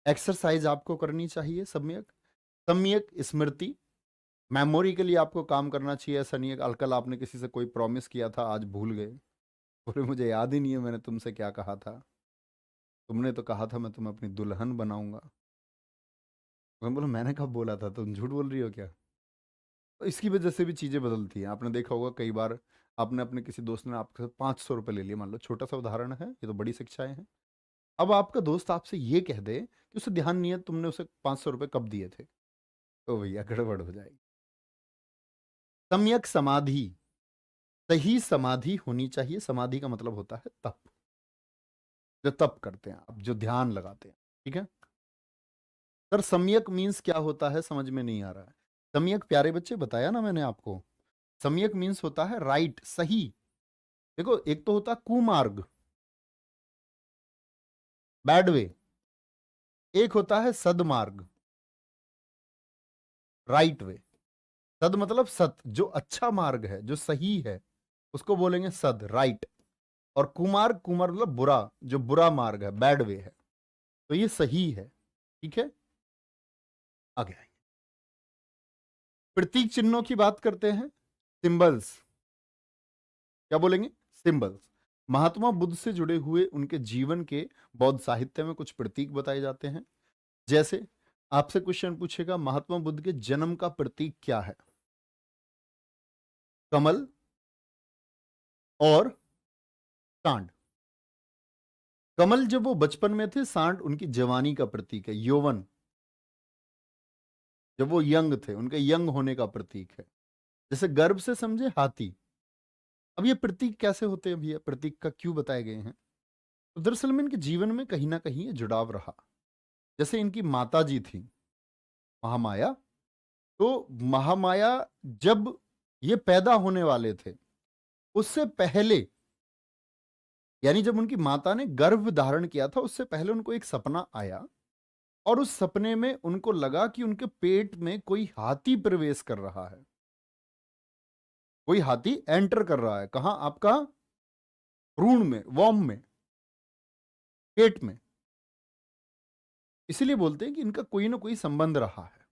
एक्सरसाइज आपको करनी चाहिए। सम्यक सम्यक स्मृति, मेमोरी के लिए आपको काम करना चाहिए। ऐसा नहीं है कि कल आपने किसी से कोई प्रॉमिस किया था आज भूल गए, बोले मुझे याद ही नहीं है मैंने तुमसे क्या कहा था, तुमने तो कहा था मैं तुम्हें अपनी दुल्हन बनाऊंगा। मैं बोला मैंने कब बोला था, तुम झूठ बोल रही हो क्या। तो इसकी वजह से भी चीज़ें बदलती हैं। आपने देखा होगा कई बार आपने अपने किसी दोस्त ने आपके 500 रुपये ले लिए, मान लो छोटा सा उदाहरण है, ये तो बड़ी शिक्षाएं हैं। अब आपका दोस्त आपसे ये कह दे कि उसे ध्यान नहीं है तुमने उसे 500 रुपये कब दिए थे, तो भैया गड़बड़ हो जाएगी। सम्यक समाधि, सही समाधि होनी चाहिए। समाधि का मतलब होता है तप, जो तप करते हैं आप, जो ध्यान लगाते हैं, ठीक है। सर सम्यक मीन्स क्या होता है समझ में नहीं आ रहा है। सम्यक प्यारे बच्चे बताया ना मैंने आपको, सम्यक मीन्स होता है राइट, सही। देखो एक तो होता है कुमार्ग, बैड वे, एक होता है सदमार्ग, राइट वे। सद मतलब सत, जो अच्छा मार्ग है, जो सही है, उसको बोलेंगे सद, राइट। और कुमार्ग, कुमार मतलब बुरा, जो बुरा मार्ग है, बैड वे है, तो ये सही है, ठीक है। आगे आइए, प्रतीक चिन्हों की बात करते हैं। सिंबल्स, क्या बोलेंगे, सिंबल्स। महात्मा बुद्ध से जुड़े हुए उनके जीवन के बौद्ध साहित्य में कुछ प्रतीक बताए जाते हैं। जैसे आपसे क्वेश्चन पूछेगा महात्मा बुद्ध के जन्म का प्रतीक क्या है, कमल और सांड। कमल जब वो बचपन में थे, सांड उनकी जवानी का प्रतीक है, यौवन, जब वो यंग थे उनके यंग होने का प्रतीक है। जैसे गर्भ से समझे हाथी। अब ये प्रतीक कैसे होते हैं भैया, प्रतीक का क्यों बताए गए हैं, तो दरअसल में इनके जीवन में कहीं ना कहीं ये जुड़ाव रहा। जैसे इनकी माता जी थी महामाया, तो महामाया जब ये पैदा होने वाले थे उससे पहले, यानी जब उनकी माता ने गर्भ धारण किया था उससे पहले उनको एक सपना आया, और उस सपने में उनको लगा कि उनके पेट में कोई हाथी प्रवेश कर रहा है, कोई हाथी एंटर कर रहा है। कहां, आपका भ्रूण में, वॉम में, पेट में। इसीलिए बोलते हैं कि इनका कोई ना कोई संबंध रहा है।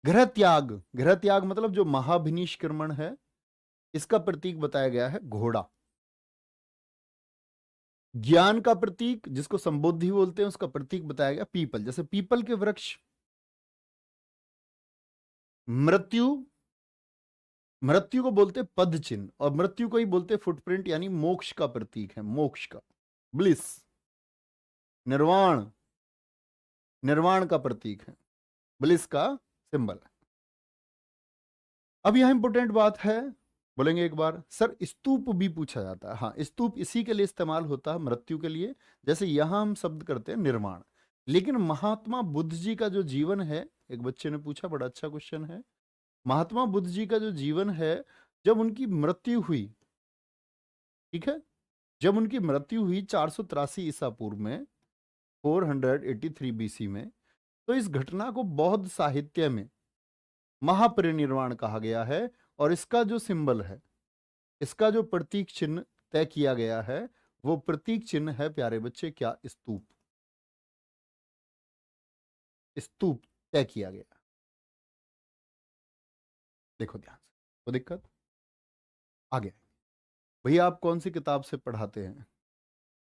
गृह त्याग, गृह त्याग मतलब जो महाभिनिष्क्रमण है, इसका प्रतीक बताया गया है घोड़ा। ज्ञान का प्रतीक जिसको संबोधि बोलते हैं, उसका प्रतीक बताया गया पीपल। जैसे पीपल के वृक्ष। मृत्यु, मृत्यु को बोलते पद चिन्ह, और मृत्यु को ही बोलते फुटप्रिंट, यानी मोक्ष का प्रतीक है, मोक्ष का, ब्लिस, निर्वाण, निर्वाण का प्रतीक है, ब्लिस का सिंबल है। अब यहां इंपोर्टेंट बात है, बोलेंगे एक बार सर स्तूप भी पूछा जाता है। हाँ, स्तूप इसी के लिए इस्तेमाल होता है, मृत्यु के लिए। जैसे यहां हम शब्द करते हैं निर्माण, लेकिन महात्मा बुद्ध जी का जो जीवन है, एक बच्चे ने पूछा, बड़ा अच्छा क्वेश्चन है। महात्मा बुद्ध जी का जो जीवन है, जब उनकी मृत्यु हुई, ठीक है, जब उनकी मृत्यु हुई 483 ईसा पूर्व में, 483 बीसी में, तो इस घटना को बौद्ध साहित्य में महापरिनिर्वाण कहा गया है। और इसका जो सिंबल है, इसका जो प्रतीक चिन्ह तय किया गया है, वो प्रतीक चिन्ह है प्यारे बच्चे क्या, स्तूप। स्तूप तय किया गया, देखो ध्यान से, तो दिक्कत आगे। भैया आप कौन सी किताब से पढ़ाते हैं,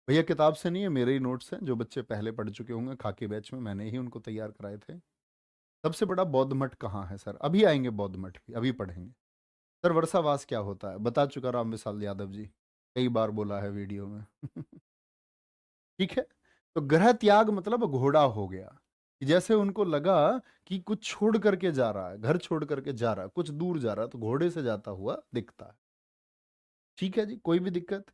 भैया किताब से नहीं है, मेरे ही नोट्स हैं, जो बच्चे पहले पढ़ चुके होंगे खाकी बैच में, मैंने ही उनको तैयार कराए थे। सबसे बड़ा बौद्ध मठ कहाँ है सर, अभी आएंगे बौद्ध मठ भी, अभी पढ़ेंगे। सर वर्षावास क्या होता है, बता चुका राम विशाल यादव जी, कई बार बोला है वीडियो में। ठीक है। तो ग्रह त्याग मतलब घोड़ा हो गया, कि जैसे उनको लगा कि कुछ छोड़ करके जा रहा है, घर छोड़ करके जा रहा है, कुछ दूर जा रहा है, तो घोड़े से जाता हुआ दिखता है। ठीक है जी, कोई भी दिक्कत।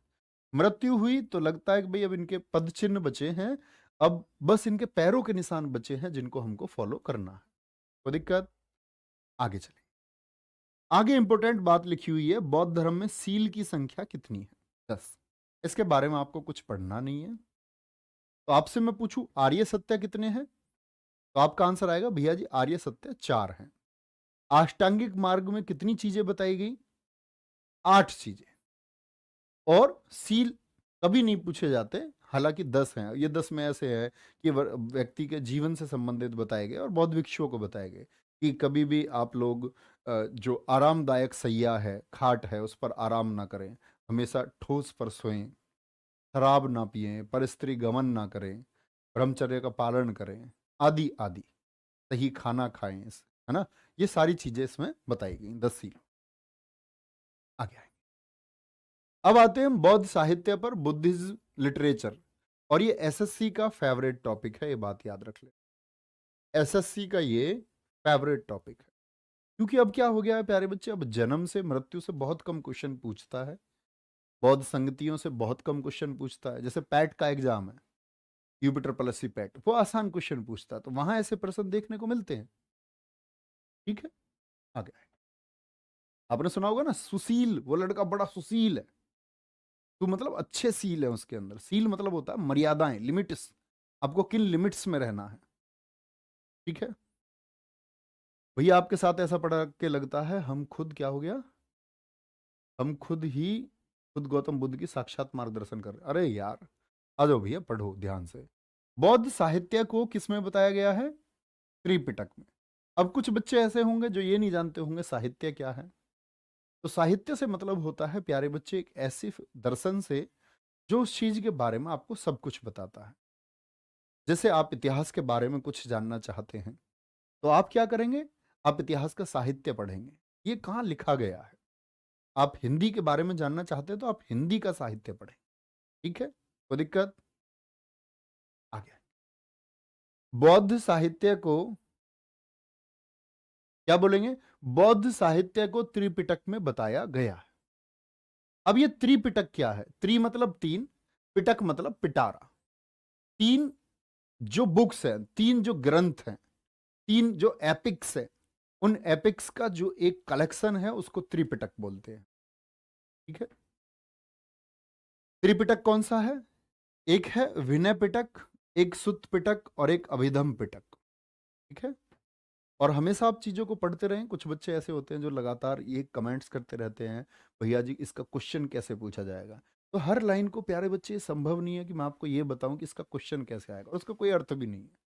मृत्यु हुई तो लगता है कि भाई अब इनके पद चिन्ह बचे हैं, अब बस इनके पैरों के निशान बचे हैं जिनको हमको फॉलो करना है। कोई दिक्कत, आगे चले। आगे इंपॉर्टेंट बात लिखी हुई है, बौद्ध धर्म में सील की संख्या कितनी है, 10। इसके बारे में आपको कुछ पढ़ना नहीं है। तो आपसे मैं पूछूं आर्य सत्य कितने हैं, तो आपका आंसर आएगा भैया जी आर्य सत्य 4 हैं। अष्टांगिक मार्ग में कितनी चीजें बताई गई, 8 चीजें। और सील कभी नहीं पूछे जाते, हालांकि 10 हैं। ये 10 में ऐसे है कि व्यक्ति के जीवन से संबंधित बताए गए और बौद्ध भिक्षुओं को बताए गए कि कभी भी आप लोग जो आरामदायक सैया है, खाट है, उस पर आराम ना करें, हमेशा ठोस पर सोएं, शराब ना पिएं, परस्त्री गमन ना करें, ब्रह्मचर्य का पालन करें, आदि आदि, सही खाना खाएं, है ना। ये सारी चीजें इसमें बताई गई 10 सील। आगे आए। अब आते हैं बौद्ध साहित्य पर, बुद्धिज्म लिटरेचर। और ये एसएससी का फेवरेट टॉपिक है, ये बात याद रख ले। एसएससी का ये फेवरेट टॉपिक है, क्योंकि अब क्या हो गया है प्यारे बच्चे, अब जन्म से मृत्यु से बहुत कम क्वेश्चन पूछता है, बौद्ध संगतियों से बहुत कम क्वेश्चन पूछता है। जैसे पैट का एग्जाम है, यूपिटर प्लस सी पैट, वो आसान क्वेश्चन पूछता है, तो वहां ऐसे प्रश्न देखने को मिलते हैं। ठीक है, आगे आपने सुना होगा ना, सुशील, वो लड़का बड़ा सुशील है। तो मतलब अच्छे सील है उसके अंदर। सील मतलब होता है मर्यादाएं, लिमिट्स, आपको किन लिमिट्स में रहना है। ठीक है भैया, आपके साथ ऐसा पढ़ा के लगता है हम खुद क्या हो गया, हम खुद ही खुद गौतम बुद्ध की साक्षात मार्गदर्शन कर रहे। अरे यार आ जाओ भैया, पढ़ो ध्यान से। बौद्ध साहित्य को किसमें बताया गया है? त्रिपिटक में। अब कुछ बच्चे ऐसे होंगे जो ये नहीं जानते होंगे साहित्य क्या है। तो साहित्य से मतलब होता है प्यारे बच्चे एक ऐसी दर्शन से जो उस चीज के बारे में आपको सब कुछ बताता है। जैसे आप इतिहास के बारे में कुछ जानना चाहते हैं तो आप क्या करेंगे, आप इतिहास का साहित्य पढ़ेंगे, ये कहाँ लिखा गया है। आप हिंदी के बारे में जानना चाहते हैं तो आप हिंदी का साहित्य पढ़ें। ठीक है, कोई दिक्कत? आगे बौद्ध साहित्य को क्या बोलेंगे? बौद्ध साहित्य को त्रिपिटक में बताया गया है। अब ये त्रिपिटक क्या है? त्रि मतलब तीन, पिटक मतलब पिटारा। तीन जो बुक्स हैं, तीन जो ग्रंथ हैं, तीन जो एपिक्स है, उन एपिक्स का जो एक कलेक्शन है उसको त्रिपिटक बोलते हैं। ठीक है, त्रिपिटक कौन सा है? एक है विनय पिटक, एक सुत्त पिटक और एक अभिधम पिटक। ठीक है, और हमेशा आप चीजों को पढ़ते रहें। कुछ बच्चे ऐसे होते हैं जो लगातार ये कमेंट्स करते रहते हैं, भैया जी इसका क्वेश्चन कैसे पूछा जाएगा। तो हर लाइन को प्यारे बच्चे, संभव नहीं है कि मैं आपको ये बताऊं कि इसका क्वेश्चन कैसे आएगा, उसका कोई अर्थ भी नहीं है।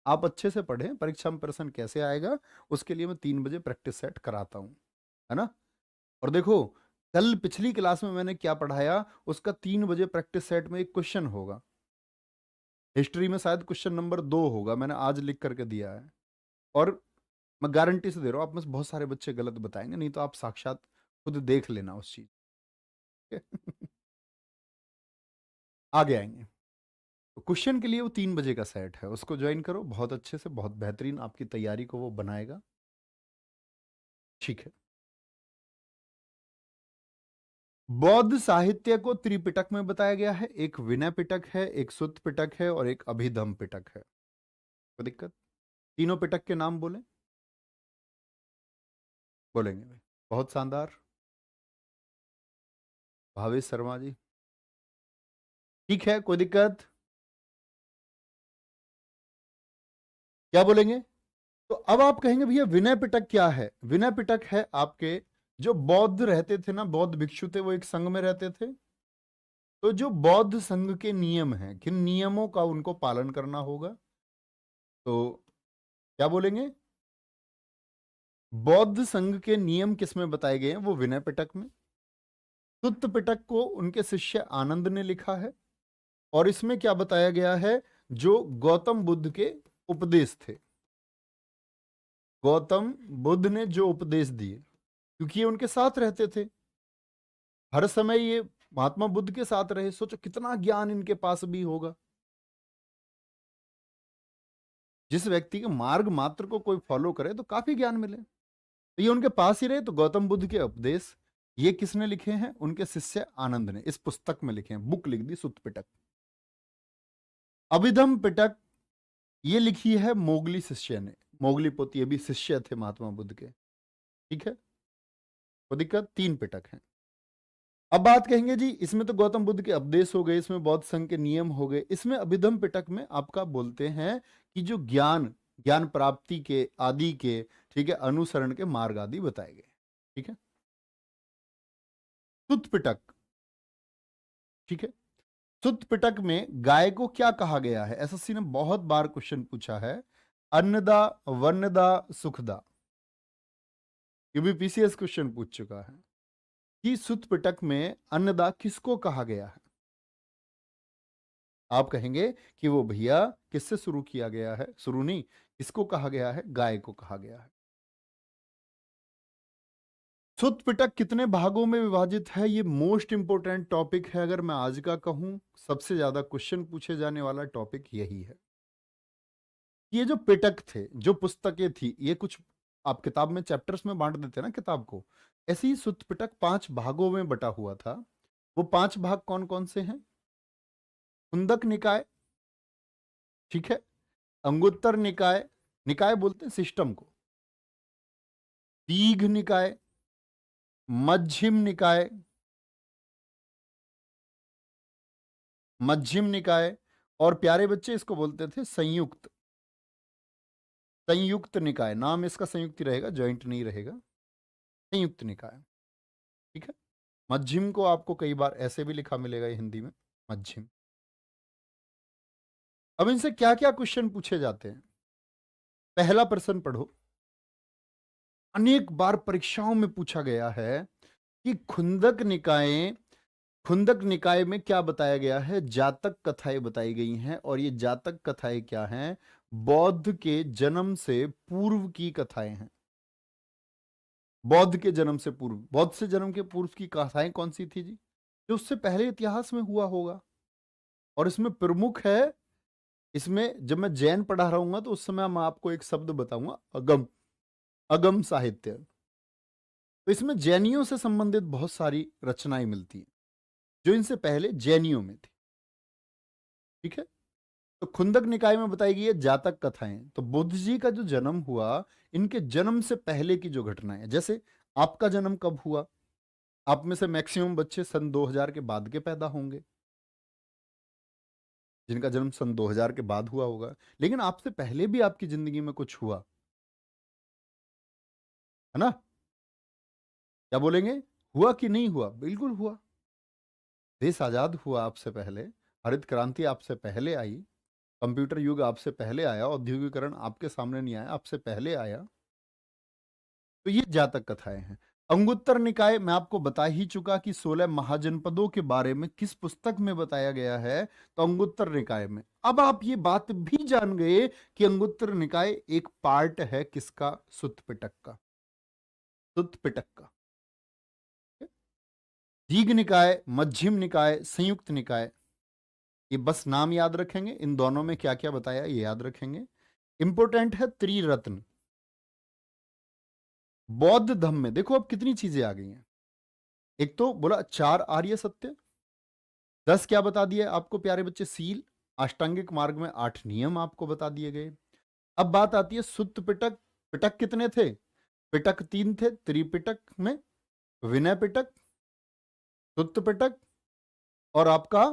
आप अच्छे से पढ़ें, परीक्षा में प्रश्न कैसे आएगा उसके लिए मैं 3 बजे प्रैक्टिस सेट कराता हूँ, है ना। और देखो, कल पिछली क्लास में मैंने क्या पढ़ाया, उसका 3 बजे प्रैक्टिस सेट में एक क्वेश्चन होगा। हिस्ट्री में शायद क्वेश्चन नंबर 2 होगा, मैंने आज लिख करके दिया है। और मैं गारंटी से दे रहा हूँ, आप में से बहुत सारे बच्चे गलत बताएंगे, नहीं तो आप साक्षात खुद देख लेना उस चीज के। आगे आएंगे। तो क्वेश्चन के लिए वो 3 बजे का सेट है, उसको ज्वाइन करो बहुत अच्छे से, बहुत बेहतरीन आपकी तैयारी को वो बनाएगा। ठीक है, बौद्ध साहित्य को त्रिपिटक में बताया गया है। एक विनय पिटक है, एक सुत्त पिटक है और एक अभिधम पिटक है। कोई दिक्कत? तीनों पिटक के नाम बोलें? बोलेंगे भाई, बहुत शानदार। भावेश शर्मा जी, ठीक है, कोई दिक्कत? क्या बोलेंगे? तो अब आप कहेंगे भैया विनय पिटक क्या है? विनय पिटक है आपके, जो बौद्ध रहते थे ना, बौद्ध भिक्षु थे, वो एक संघ में रहते थे। तो जो बौद्ध संघ के नियम हैं, किन नियमों का उनको पालन करना होगा, तो क्या बोलेंगे? बौद्ध संघ के नियम किस में बताए गए हैं? वो विनय पिटक में। सुत्त पिटक को उनके शिष्य आनंद ने लिखा है, और इसमें क्या बताया गया है, जो गौतम बुद्ध के उपदेश थे, गौतम बुद्ध ने जो उपदेश दिए, क्योंकि ये उनके साथ रहते थे हर समय, ये महात्मा बुद्ध के साथ रहे, सोचो कितना ज्ञान इनके पास भी होगा। जिस व्यक्ति के मार्ग मात्र को कोई फॉलो करे तो काफी ज्ञान मिले, तो ये उनके पास ही रहे। तो गौतम बुद्ध के उपदेश ये किसने लिखे हैं? उनके शिष्य आनंद ने इस पुस्तक में लिखे हैं, बुक लिख दी सुत्त पिटक। अभिधम पिटक ये लिखी है मोगली शिष्य ने, मोगली पोती, ये भी शिष्य थे महात्मा बुद्ध के। ठीक है, कोई दिक्कत? 3 पिटक हैं। अब बात कहेंगे जी, इसमें तो गौतम बुद्ध के उपदेश हो गए, इसमें बौद्ध संघ के नियम हो गए, इसमें अभिधम पिटक में आपका बोलते हैं कि जो ज्ञान, ज्ञान प्राप्ति के आदि के, ठीक है, अनुसरण के मार्ग आदि बताए गए। ठीक है, सुत्त पिटक ठीक है। सुत पिटक में गाय को क्या कहा गया है? एसएससी ने बहुत बार क्वेश्चन पूछा है। अन्नदा, वन्नदा, सुखदा। यूबीपीसीएस क्वेश्चन पूछ चुका है कि सुत पिटक में अन्नदा किसको कहा गया है? आप कहेंगे कि वो भैया किससे शुरू किया गया है? शुरू नहीं, किसको कहा गया है? गाय को कहा गया है। सुत पिटक कितने भागों में विभाजित है? ये मोस्ट इंपोर्टेंट टॉपिक है। अगर मैं आज का कहूं, सबसे ज्यादा क्वेश्चन पूछे जाने वाला टॉपिक यही है। ये जो पिटक थे, जो पुस्तकें थी, ये कुछ आप किताब में चैप्टर्स में बांट देते हैं ना किताब को, ऐसे ही सुत पिटक 5 भागों में बटा हुआ था। वो 5 भाग कौन कौन से हैं? कुंदक निकाय, ठीक है, अंगुत्तर निकाय, निकाय बोलते हैं सिस्टम को, दीघ निकाय, मध्यम निकाय, मध्यम निकाय, और प्यारे बच्चे इसको बोलते थे संयुक्त, संयुक्त निकाय। नाम इसका संयुक्त ही रहेगा, जॉइंट नहीं रहेगा, संयुक्त निकाय। ठीक है। मध्यम को आपको कई बार ऐसे भी लिखा मिलेगा हिंदी में, मध्यम। अब इनसे क्या क्या क्वेश्चन पूछे जाते हैं? पहला प्रश्न पढ़ो। अनेक बार परीक्षाओं में पूछा गया है कि खुंदक निकाय में क्या बताया गया है? जातक कथाएं बताई गई हैं, और ये जातक कथाएं क्या हैं? बौद्ध के जन्म से पूर्व की कथाएं हैं। बौद्ध के जन्म से पूर्व, बौद्ध से जन्म के पूर्व की कथाएं कौन सी थी जी? जो उससे पहले इतिहास में हुआ होगा। और इसमें प्रमुख है, इसमें जब मैं जैन पढ़ा रहूंगा तो उस समय मैं आपको एक शब्द बताऊंगा, अगम, अगम साहित्य। तो इसमें जैनियों से संबंधित बहुत सारी रचनाएं मिलती हैं जो इनसे पहले जैनियों में थी। ठीक है। तो खुंदक निकाय में बताई गई है जातक कथाएं। तो बुद्ध जी का जो जन्म हुआ, इनके जन्म से पहले की जो घटनाएं है, जैसे आपका जन्म कब हुआ? आप में से मैक्सिमम बच्चे सन 2000 के बाद के पैदा होंगे, जिनका जन्म सन 2000 के बाद हुआ होगा। लेकिन आपसे पहले भी आपकी जिंदगी में कुछ हुआ है ना? क्या बोलेंगे? हुआ कि नहीं हुआ? बिल्कुल हुआ। देश आजाद हुआ आपसे पहले, हरित क्रांति आपसे पहले आई, कंप्यूटर युग आपसे पहले आया, औद्योगिकरण आपके सामने नहीं आया, आपसे पहले आया। तो ये जातक कथाएं हैं। अंगुत्तर निकाय मैं आपको बता ही चुका कि 16 महाजनपदों के बारे में किस पुस्तक में बताया गया है? तो अंगुत्तर निकाय में। अब आप ये बात भी जान गए कि अंगुत्तर निकाय एक पार्ट है किसका? सुत्त पिटक का, सुत्त पिटक का। दीघ निकाय, मध्यम निकाय, संयुक्त निकाय, ये बस नाम याद रखेंगे। इन दोनों में क्या क्या बताया ये याद रखेंगे। इंपोर्टेंट है त्रिरत्न। बौद्ध धर्म में देखो अब कितनी चीजें आ गई हैं। एक तो बोला 4 आर्य सत्य, 10 क्या बता दिए आपको प्यारे बच्चे? सील। अष्टांगिक मार्ग में 8 नियम आपको बता दिए गए। अब बात आती है सुत्त पिटक। पिटक कितने थे? पिटक 3 थे त्रिपिटक में, विनय पिटक, सुत्त पिटक, और आपका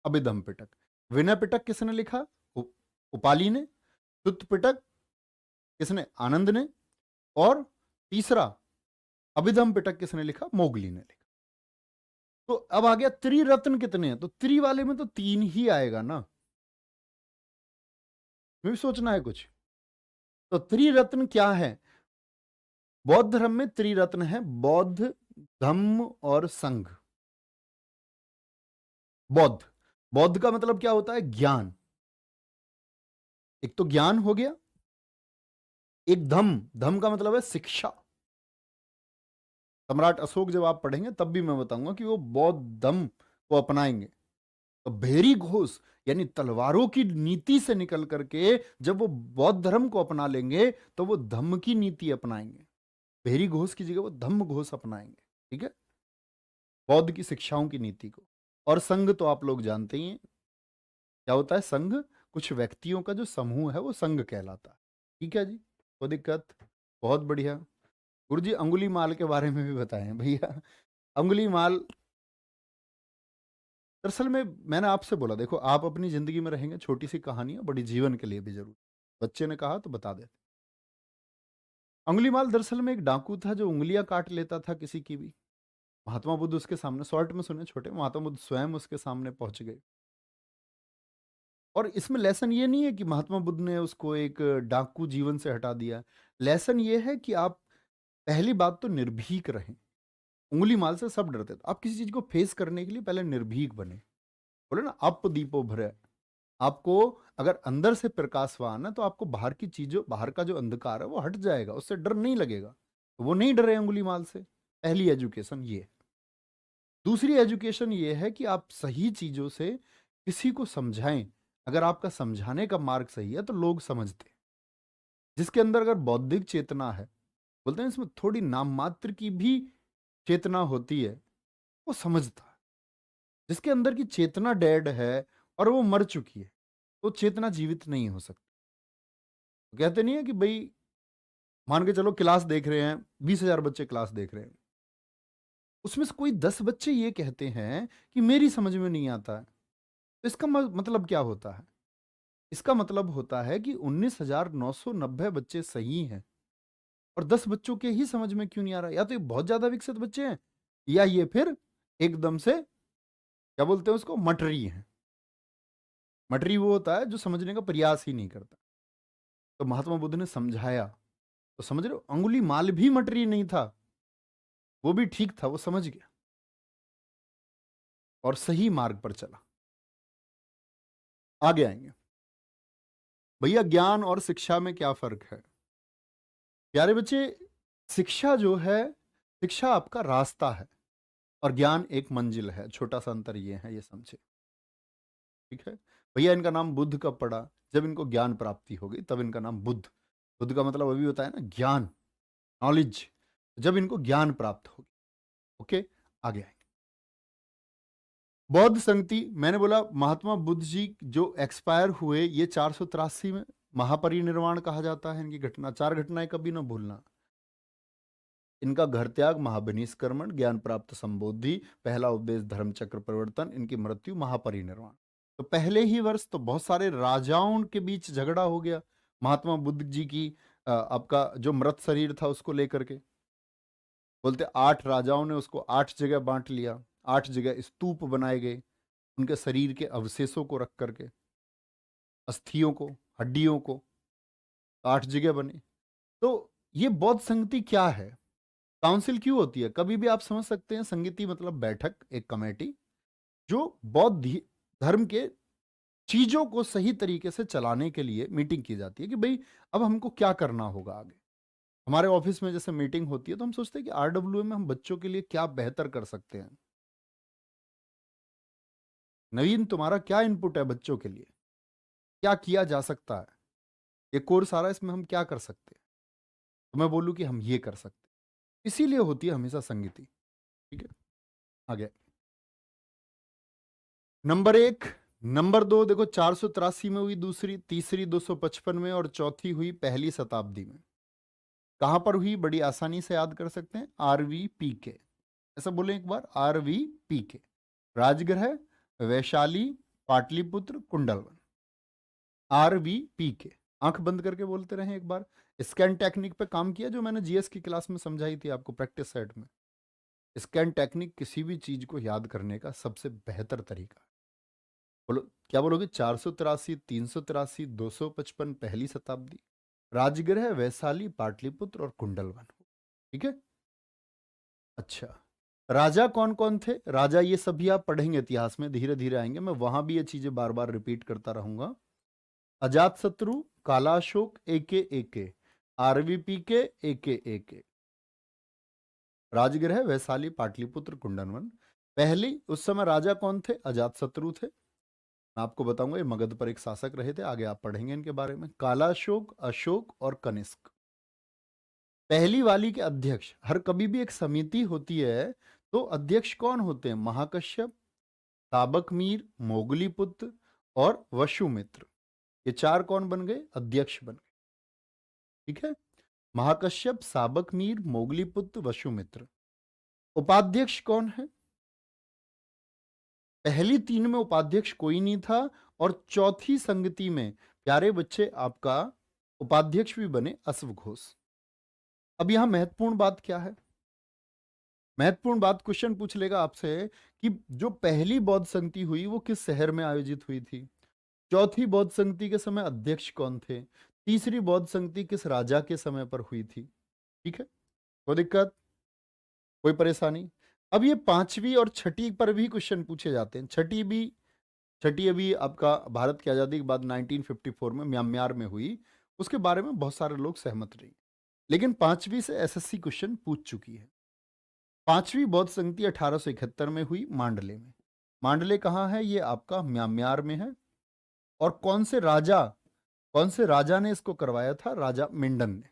अभिधम पिटक। विनय पिटक किसने लिखा? उपाली ने। सुत्त पिटक किसने? आनंद ने। और तीसरा अभिधम पिटक किसने लिखा? मोगली ने लिखा। तो अब आ गया त्रिरत्न कितने हैं? तो त्रि वाले में तो 3 ही आएगा ना, मैं भी सोचना है कुछ। तो त्रिरत्न क्या है? बौद्ध धर्म में त्रिरत्न है, बौद्ध, धम्म और संघ। बौद्ध, बौद्ध का मतलब क्या होता है? ज्ञान। एक तो ज्ञान हो गया, एक धम्म, धम्म का मतलब है शिक्षा। सम्राट अशोक जब आप पढ़ेंगे तब भी मैं बताऊंगा कि वो बौद्ध धम्म को अपनाएंगे। तो भेरी घोष यानी तलवारों की नीति से निकल करके जब वो बौद्ध धर्म को अपना लेंगे तो वो धम्म की नीति अपनाएंगे। भेरी घोष की जगह वो धम्म घोष अपनाएंगे। ठीक है, बौद्ध की शिक्षाओं की नीति को। और संघ तो आप लोग जानते ही हैं क्या होता है। संघ कुछ व्यक्तियों का जो समूह है वो संघ कहलाता है। ठीक है जी, कोई दिक्कत? बहुत बढ़िया। गुरुजी अंगुली माल के बारे में भी बताएं भैया। अंगुली माल, दरअसल में मैंने आपसे बोला देखो आप अपनी जिंदगी में रहेंगे, छोटी सी कहानी है, बड़ी जीवन के लिए भी जरूर। बच्चे ने कहा तो बता देते। अंगुली माल दरअसल में एक डाकू था जो उंगलियां काट लेता था किसी की भी। महात्मा बुद्ध उसके सामने, शॉर्ट में सुने छोटे, महात्मा बुद्ध स्वयं उसके सामने पहुंच गए। और इसमें लेसन ये नहीं है कि महात्मा बुद्ध ने उसको एक डाकू जीवन से हटा दिया। लेसन ये है कि आप पहली बात तो निर्भीक रहें। उंगली माल से सब डरते थे, आप किसी चीज को फेस करने के लिए पहले निर्भीक बने। बोले ना, अप दीपो भरे। आपको अगर अंदर से प्रकाशवान है तो आपको बाहर की चीजों, बाहर का जो अंधकार है वो हट जाएगा, उससे डर नहीं लगेगा। तो वो नहीं डरे अंगुली माल से। पहली एजुकेशन ये है। दूसरी एजुकेशन ये है कि आप सही चीजों से किसी को समझाएं। अगर आपका समझाने का मार्ग सही है तो लोग समझते हैं। जिसके अंदर अगर बौद्धिक चेतना है, बोलते हैं इसमें थोड़ी नाम मात्र की भी चेतना होती है, वो समझता है। जिसके अंदर की चेतना डेड है और वो मर चुकी है, तो चेतना जीवित नहीं हो सकती। तो कहते नहीं है कि भाई मान के चलो क्लास देख रहे हैं, 20,000 बच्चे क्लास देख रहे हैं, उसमें से कोई 10 बच्चे ये कहते हैं कि मेरी समझ में नहीं आता है। तो इसका मतलब क्या होता है? इसका मतलब होता है कि 19,990 बच्चे सही हैं और 10 बच्चों के ही समझ में क्यों नहीं आ रहा। या तो ये बहुत ज्यादा विकसित बच्चे हैं, या ये फिर एकदम से क्या बोलते हैं उसको, मटरी है। मटरी वो होता है जो समझने का प्रयास ही नहीं करता। तो महात्मा बुद्ध ने समझाया, तो समझ रहे हो, अंगुली माल भी मटरी नहीं था, वो भी ठीक था, वो समझ गया और सही मार्ग पर चला। आगे आएंगे। भैया ज्ञान और शिक्षा में क्या फर्क है? प्यारे बच्चे, शिक्षा जो है, शिक्षा आपका रास्ता है और ज्ञान एक मंजिल है। छोटा सा अंतर ये है, ये समझे, ठीक है। भैया इनका नाम बुद्ध कब पड़ा? जब इनको ज्ञान प्राप्ति हो गई तब इनका नाम बुद्ध। बुद्ध का मतलब अभी होता है ना ज्ञान, नॉलेज। जब इनको ज्ञान प्राप्त हो गया। ओके, आगे आएंगे। बौद्ध संगति, मैंने बोला महात्मा बुद्ध जी जो एक्सपायर हुए ये 483 में, महापरिनिर्वाण कहा जाता है इनकी घटना। 4 घटनाएं कभी ना भूलना। इनका घर त्याग, महाबनिष्कर्मण, ज्ञान प्राप्त, संबोधि, पहला उपदेश, धर्म चक्र परिवर्तन, इनकी मृत्यु, महापरिनिर्वाण। तो पहले ही वर्ष तो बहुत सारे राजाओं के बीच झगड़ा हो गया महात्मा बुद्ध जी की आपका जो मृत शरीर था उसको लेकर के। बोलते 8 राजाओं ने उसको 8 जगह बांट लिया, 8 जगह स्तूप बनाए गए उनके शरीर के अवशेषों को रख करके, अस्थियों को, हड्डियों को, 8 जगह बने। तो ये बौद्ध संगति क्या है? काउंसिल क्यों होती है? कभी भी आप समझ सकते हैं, संगति मतलब बैठक, एक कमेटी जो बौद्ध धर्म के चीजों को सही तरीके से चलाने के लिए मीटिंग की जाती है कि भाई अब हमको क्या करना होगा आगे। हमारे ऑफिस में जैसे मीटिंग होती है तो हम सोचते हैं कि आरडब्ल्यूए में हम बच्चों के लिए क्या बेहतर कर सकते हैं। नवीन, तुम्हारा क्या इनपुट है बच्चों के लिए? क्या किया जा सकता है? ये कोर्स आ रहा है, इसमें हम क्या कर सकते हैं? तो मैं बोलूं कि हम ये कर सकते हैं। इसीलिए होती है हमेशा संगति, ठीक है। आगे नंबर 1, नंबर 2 देखो, 483 में हुई दूसरी, तीसरी 255 में और चौथी हुई पहली शताब्दी में। कहां पर हुई? बड़ी आसानी से याद कर सकते हैं, RVPK। ऐसा बोले एक बार, RVPK, राजगृह, वैशाली, पाटलिपुत्र, कुंडलवन। RVPK, आंख बंद करके बोलते रहे एक बार। स्कैन टेक्निक पे काम किया जो मैंने जीएस की क्लास में समझाई थी आपको प्रैक्टिस सेट में। स्कैन टेक्निक किसी भी चीज को याद करने का सबसे बेहतर तरीका है। बोलो क्या बोलोगे? 483, 383, 255 पहली शताब्दी, राजगृह, वैशाली, पाटलिपुत्र और कुंडलवन। ठीक है। अच्छा, राजा कौन कौन थे? राजा ये सभी आप पढ़ेंगे इतिहास में, धीरे धीरे आएंगे, मैं वहां भी ये चीजें बार बार रिपीट करता रहूंगा। अजात शत्रु, कालाशोक, एके, RVPK, एके, राजगृह, वैशाली, पाटलिपुत्र, कुंडलवन। पहली, उस समय राजा कौन थे? अजात शत्रु थे। मैं आपको बताऊंगा ये मगध पर एक शासक रहे थे, आगे आप पढ़ेंगे इनके बारे में। कालाशोक, अशोक और कनिष्क। पहली वाली के अध्यक्ष, हर कभी भी एक समिति होती है तो अध्यक्ष कौन होते हैं? महाकश्यप, ताबक मीर, मोगलीपुत्र और वसुमित्र। ये 4 कौन बन गए? अध्यक्ष बन गए। ठीक है, महाकश्यप, साबक मीर, मोगलीपुत्र, वसुमित्र। उपाध्यक्ष कौन है? पहली 3 में उपाध्यक्ष कोई नहीं था और चौथी संगति में प्यारे बच्चे आपका उपाध्यक्ष भी बने अश्व घोष। अब यहां महत्वपूर्ण बात क्या है? महत्वपूर्ण बात क्वेश्चन पूछ लेगा आपसे कि जो पहली बौद्ध संगति हुई वो किस शहर में आयोजित हुई थी। चौथी बौद्ध संगति के समय अध्यक्ष कौन थे। तीसरी बौद्ध संगति किस राजा के समय पर हुई थी। ठीक है, कोई दिक्कत, कोई परेशानी। अब ये पांचवी और छठी पर भी क्वेश्चन पूछे जाते हैं। छठी अभी आपका भारत की आजादी के बाद 1954 में म्यांमार में हुई, उसके बारे में बहुत सारे लोग सहमत रहे, लेकिन पांचवी से एसएससी क्वेश्चन पूछ चुकी है। पांचवी बौद्ध संगति 1871 में हुई मांडले में। मांडले कहाँ है, ये आपका म्यांमार में है। और कौन से राजा ने इसको करवाया था, राजा मिंडन ने।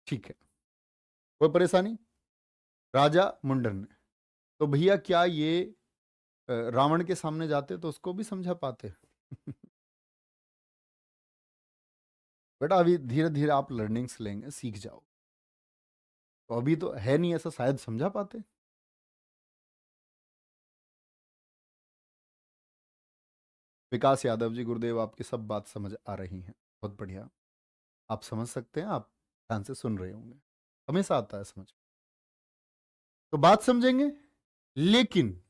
ठीक है, कोई परेशानी, राजा मुंडन ने। तो भैया क्या ये रावण के सामने जाते तो उसको भी समझा पाते। बेटा अभी धीरे धीरे आप लर्निंग्स लेंगे, सीख जाओ। तो अभी तो है नहीं ऐसा, शायद समझा पाते। विकास यादव जी, गुरुदेव आपकी सब बात समझ आ रही हैं, बहुत बढ़िया। आप समझ सकते हैं, आप ध्यान से सुन रहे होंगे, हमेशा आता है समझ। तो बात समझेंगे। लेकिन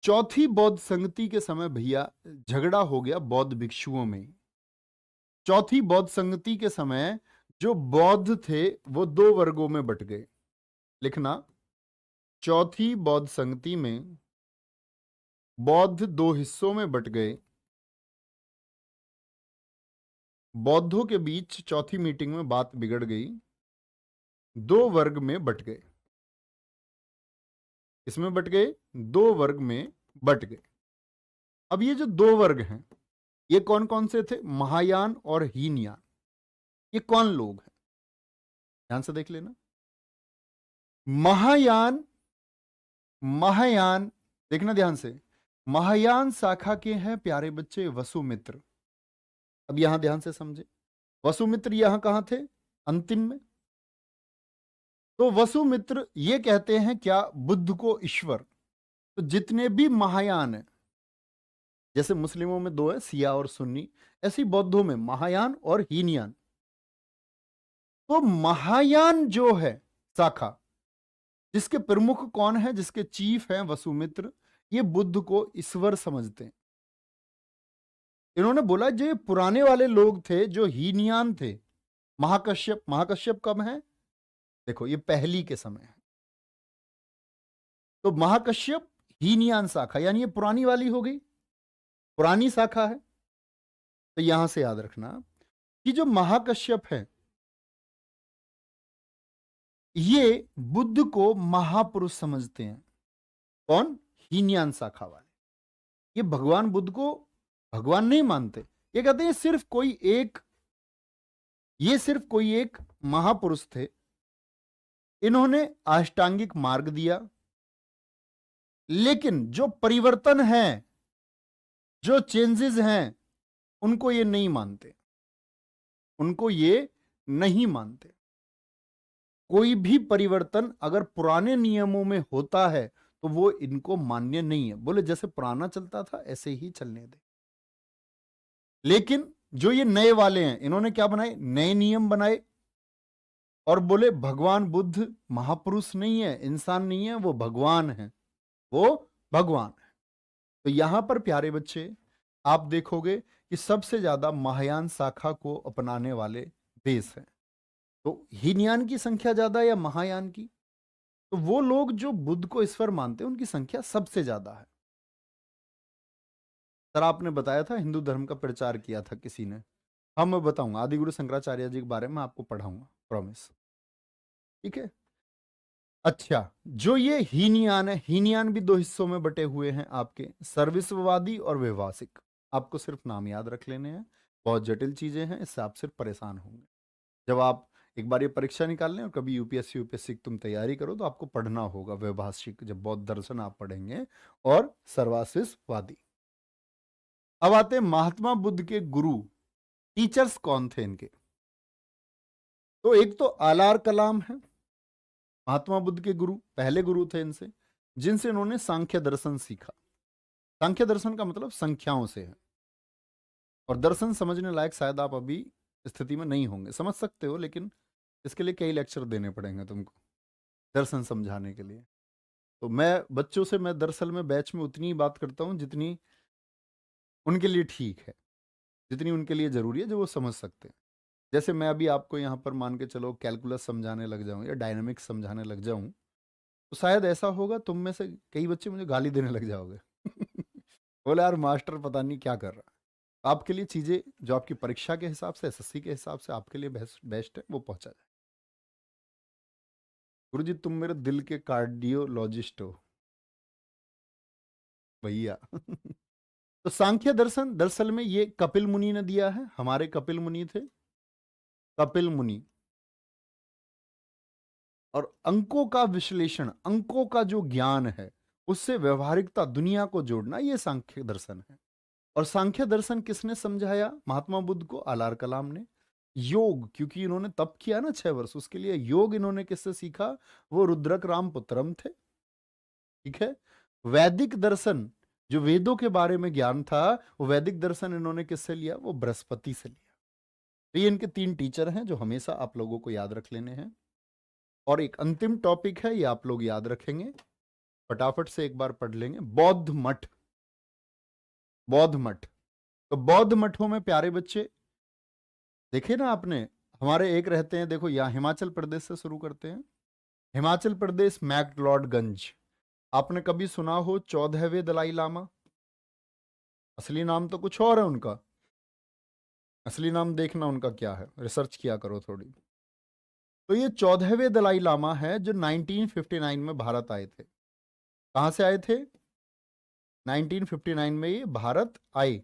चौथी बौद्ध संगति के समय भैया झगड़ा हो गया बौद्ध भिक्षुओं में। चौथी बौद्ध संगति के समय जो बौद्ध थे वो दो वर्गों में बट गए। लिखना, चौथी बौद्ध संगति में बौद्ध दो हिस्सों में बट गए। बौद्धों के बीच चौथी मीटिंग में बात बिगड़ गई, दो वर्ग में बट गए। इसमें बट गए, दो वर्ग में बट गए। अब ये जो दो वर्ग हैं, ये कौन कौन से थे, महायान और हीनयान। ये कौन लोग हैं, ध्यान से देख लेना। महायान, महायान देखना ध्यान से, महायान शाखा के हैं प्यारे बच्चे वसुमित्र। अब यहां ध्यान से समझे, वसुमित्र यहां कहां थे, अंतिम में। तो वसुमित्र ये कहते हैं क्या, बुद्ध को ईश्वर। तो जितने भी महायान है, जैसे मुस्लिमों में दो है, सिया और सुन्नी, ऐसी बौद्धों में महायान और हीनयान। तो महायान जो है शाखा, जिसके प्रमुख कौन है, जिसके चीफ हैं वसुमित्र, ये बुद्ध को ईश्वर समझते हैं। इन्होंने बोला जो ये पुराने वाले लोग थे जो हीनयान थे, महाकश्यप, महाकश्यप कब है, देखो ये पहली के समय है। तो महाकश्यप हीनयान शाखा, यानी ये पुरानी वाली हो गई, पुरानी शाखा है। तो यहां से याद रखना कि जो महाकश्यप है ये बुद्ध को महापुरुष समझते हैं। कौन, हीनयान शाखा वाले। ये भगवान बुद्ध को भगवान नहीं मानते, ये कहते हैं ये सिर्फ कोई एक महापुरुष थे, इन्होंने अष्टांगिक मार्ग दिया। लेकिन जो परिवर्तन है, जो चेंजेस हैं, उनको ये नहीं मानते, उनको ये नहीं मानते। कोई भी परिवर्तन अगर पुराने नियमों में होता है तो वो इनको मान्य नहीं है। बोले जैसे पुराना चलता था ऐसे ही चलने दे। लेकिन जो ये नए वाले हैं, इन्होंने क्या बनाए, नए नियम बनाए। और बोले भगवान बुद्ध महापुरुष नहीं है, इंसान नहीं है, वो भगवान है, वो भगवान है। तो यहां पर प्यारे बच्चे आप देखोगे कि सबसे ज्यादा महायान शाखा को अपनाने वाले देश हैं। तो हीनयान की संख्या ज्यादा या महायान की, तो वो लोग जो बुद्ध को ईश्वर मानते हैं उनकी संख्या सबसे ज्यादा है। सर आपने बताया था हिंदू धर्म का प्रचार किया था किसी ने, हाँ मैं बताऊंगा, आदिगुरु शंकराचार्य जी के बारे में आपको पढ़ाऊंगा, प्रॉमिस। ठीक है। अच्छा, जो ये हीनयान है, हीनयान भी दो हिस्सों में बटे हुए हैं आपके, सर्विसवादी और व्यवहासिक। आपको सिर्फ नाम याद रख लेने हैं, बहुत जटिल चीजें हैं, इससे आप सिर्फ परेशान होंगे। जब आप एक बार ये परीक्षा निकाल लें और कभी यूपीएससी की तुम तैयारी करो तो आपको पढ़ना होगा व्यवहासिक, जब बौद्ध दर्शन आप पढ़ेंगे, और सर्वासिसवादी। अब आते हैं महात्मा बुद्ध के गुरु, टीचर्स कौन थे इनके। तो एक तो आलार कलाम है, महात्मा बुद्ध के गुरु, पहले गुरु थे इनसे, जिनसे इन्होंने सांख्य दर्शन सीखा। सांख्य दर्शन का मतलब संख्याओं से है, और दर्शन समझने लायक शायद आप अभी स्थिति में नहीं होंगे, समझ सकते हो, लेकिन इसके लिए कई लेक्चर देने पड़ेंगे तुमको दर्शन समझाने के लिए। तो मैं बच्चों से, मैं दरअसल में बैच में उतनी ही बात करता हूँ जितनी उनके लिए ठीक है, जितनी उनके लिए जरूरी है, जो वो समझ सकते हैं। जैसे मैं अभी आपको यहाँ पर मान के चलो कैलकुलस समझाने लग जाऊं या डायनामिक्स समझाने लग जाऊं, तो शायद ऐसा होगा तुम में से कई बच्चे मुझे गाली देने लग जाओगे। बोले यार मास्टर पता नहीं क्या कर रहा है। आपके लिए चीजें जो आपकी परीक्षा के हिसाब से, एसएससी के हिसाब से आपके लिए बेस्ट बेस्ट है, वो पहुंचा जाए। गुरुजी तुम मेरे दिल के कार्डियोलॉजिस्ट हो भैया। तो सांख्य दर्शन दरअसल में ये कपिल मुनि ने दिया है, हमारे कपिल मुनि थे, कपिल मुनि। और अंकों का विश्लेषण, अंकों का जो ज्ञान है उससे व्यवहारिकता, दुनिया को जोड़ना, ये सांख्य दर्शन है। और सांख्य दर्शन किसने समझाया महात्मा बुद्ध को? अलार कलाम ने। योग, क्योंकि इन्होंने तप किया ना 6 वर्ष, उसके लिए योग इन्होंने किससे सीखा? वो रुद्रक राम पुत्रम थे। ठीक है। वैदिक दर्शन, जो वेदों के बारे में ज्ञान था, वो वैदिक दर्शन इन्होंने किससे लिया? वो बृहस्पति से लिया। तो ये इनके 3 टीचर हैं जो हमेशा आप लोगों को याद रख लेने हैं। और एक अंतिम टॉपिक है, ये आप लोग याद रखेंगे, फटाफट से एक बार पढ़ लेंगे, बौद्ध मठ। बौद्ध मठ, तो बौद्ध मठों में प्यारे बच्चे देखे ना आपने, हमारे एक रहते हैं, देखो यहाँ हिमाचल प्रदेश से शुरू करते हैं। हिमाचल प्रदेश मैक्लोडगंज। आपने कभी सुना हो 14वें दलाई लामा? असली नाम तो कुछ और है उनका, असली नाम देखना उनका क्या है, रिसर्च किया करो थोड़ी। तो ये 14वें दलाई लामा है जो 1959 में भारत आए थे। कहां से आए थे? 1959 में ये भारत आए।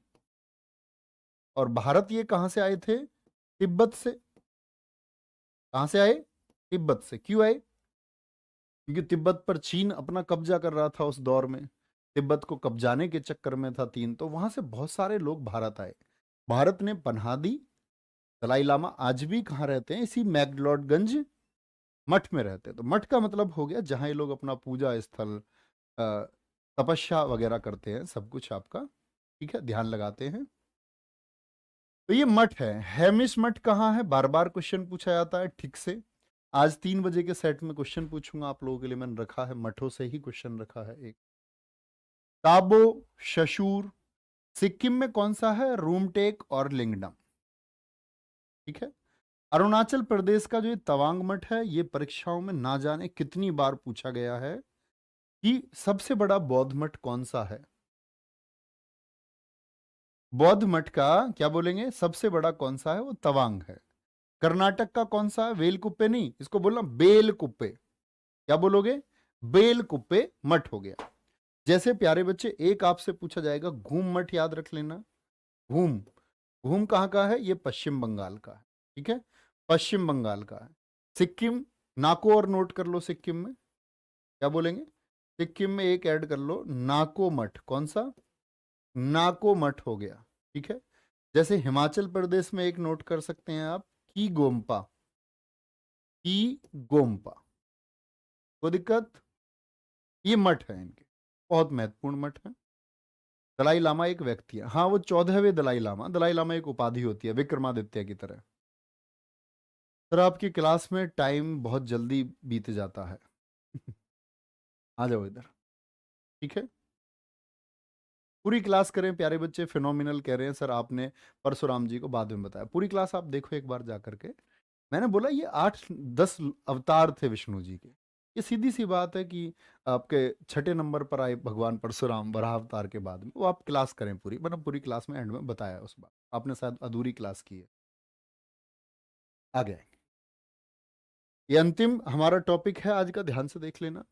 और भारत ये कहां से आए थे? तिब्बत से। कहां से आए? तिब्बत से। क्यों आए? क्योंकि तिब्बत पर चीन अपना कब्जा कर रहा था उस दौर में, तिब्बत को कब्जाने के चक्कर में था तीन, तो वहां से बहुत सारे लोग भारत आए, भारत ने पनाह दी। दलाई लामा आज भी कहाँ रहते हैं? इसी मैक्लोडगंज मठ में रहते हैं। तो मठ का मतलब हो गया जहां ये लोग अपना पूजा स्थल, तपस्या वगैरह करते हैं, सब कुछ आपका ठीक है, ध्यान लगाते हैं। तो ये मठ है। हेमिश मठ कहाँ है? बार बार क्वेश्चन पूछा जाता है, ठीक से आज 3 बजे के सेट में क्वेश्चन पूछूंगा आप लोगों के लिए, मैंने रखा है मठों से ही क्वेश्चन रखा है। एक ताबो शशूर, सिक्किम में कौन सा है? रूमटेक और लिंगडम। ठीक है। अरुणाचल प्रदेश का जो ये तवांग मठ है, ये परीक्षाओं में ना जाने कितनी बार पूछा गया है कि सबसे बड़ा बौद्ध मठ कौन सा है। बौद्ध मठ का क्या बोलेंगे? सबसे बड़ा कौन सा है? वो तवांग है। कर्नाटक का कौन सा है? वेलकुप्पे नहीं, इसको बोलना बेलकुप्पे। क्या बोलोगे? बेलकुप्पे मठ हो गया। जैसे प्यारे बच्चे एक आपसे पूछा जाएगा घूम मठ, याद रख लेना। घूम, घूम कहाँ का है? ये पश्चिम बंगाल का है। ठीक है, पश्चिम बंगाल का है। सिक्किम, नाको और नोट कर लो, सिक्किम में क्या बोलेंगे? सिक्किम में एक ऐड कर लो, नाको मठ। कौन सा? नाको मठ हो गया। ठीक है। जैसे हिमाचल प्रदेश में एक नोट कर सकते हैं आप, की गोम्पा। की गोम्पा, कोई दिक्कत? ये मठ है इनके, बहुत महत्वपूर्ण मठ है। दलाई लामा एक व्यक्ति है, हाँ वो 14वें दलाई लामा। दलाई लामा एक उपाधि होती है विक्रमादित्य की तरह। सर आपकी क्लास में टाइम बहुत जल्दी बीत जाता है। आ जाओ इधर। ठीक है, पूरी क्लास करें प्यारे बच्चे। फिनोमिनल कह रहे हैं सर आपने परशुराम जी को बाद में बताया। पूरी क्लास आप देखो एक बार जा करके। मैंने बोला ये 8-10 अवतार थे विष्णु जी के। ये सीधी सी बात है कि आपके छठे नंबर पर आए भगवान परशुराम वराह अवतार के बाद में। वो आप क्लास करें पूरी, मतलब पूरी क्लास में एंड में बताया उस बात, आपने शायद अधूरी क्लास की है। आगे आएंगे। ये अंतिम हमारा टॉपिक है आज का, ध्यान से देख लेना।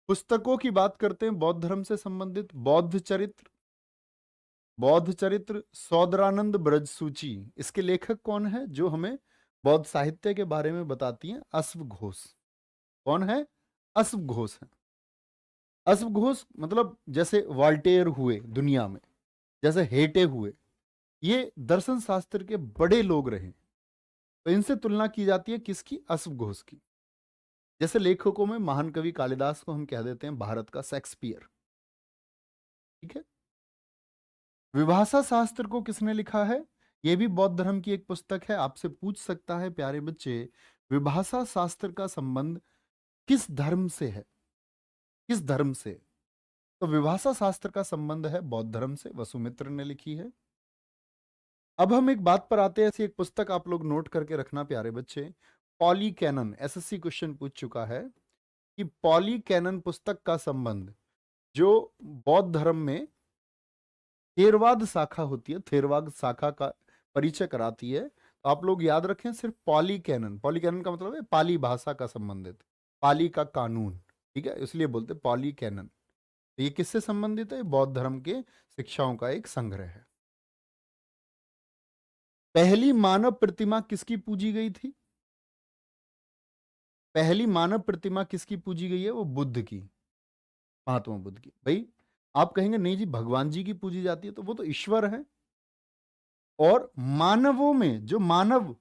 पुस्तकों की बात करते हैं बौद्ध धर्म से संबंधित। बौद्ध चरित्र, बौद्ध चरित्र सौदरानंद ब्रज सूची, इसके लेखक कौन है जो हमें बौद्ध साहित्य के बारे में बताती हैं? अश्व घोष। कौन है? अश्व घोष है। अश्व घोष मतलब जैसे वाल्टेयर हुए दुनिया में, जैसे हेटे हुए, ये दर्शन शास्त्र के बड़े लोग रहे। तो इनसे तुलना की जाती है किसकी? अश्व घोष की। जैसे लेखकों में महान कवि कालिदास को हम कह देते हैं भारत का शेक्सपियर। ठीक है। विभाषा शास्त्र को किसने लिखा है? यह भी बौद्ध धर्म की एक पुस्तक है। आपसे पूछ सकता है प्यारे बच्चे, विभाषा शास्त्र का संबंध किस धर्म से है? किस धर्म से? तो विभाषा शास्त्र का संबंध है बौद्ध धर्म से, वसुमित्र ने लिखी है। अब हम एक बात पर आते हैं, ऐसी एक पुस्तक आप लोग नोट करके रखना प्यारे बच्चे, पॉली कैनन। एसएससी क्वेश्चन पूछ चुका है कि पॉली कैनन पुस्तक का संबंध जो बौद्ध धर्म में थेरवाद शाखा होती है, थेरवाद शाखा का परिचय कराती है। तो आप लोग याद रखें सिर्फ पॉली कैनन। पॉली कैनन का मतलब है पाली भाषा का संबंधित, पाली का कानून, ठीक है, इसलिए बोलते पॉली कैनन। तो ये किससे संबंधित है? बौद्ध धर्म के शिक्षाओं का एक संग्रह है। पहली मानव प्रतिमा किसकी पूजी गई थी? पहली मानव प्रतिमा किसकी पूजी गई है? वो बुद्ध की, महात्मा बुद्ध की। भाई आप कहेंगे नहीं जी भगवान जी की पूजी जाती है, तो वो तो ईश्वर है। और मानवों में जो मानव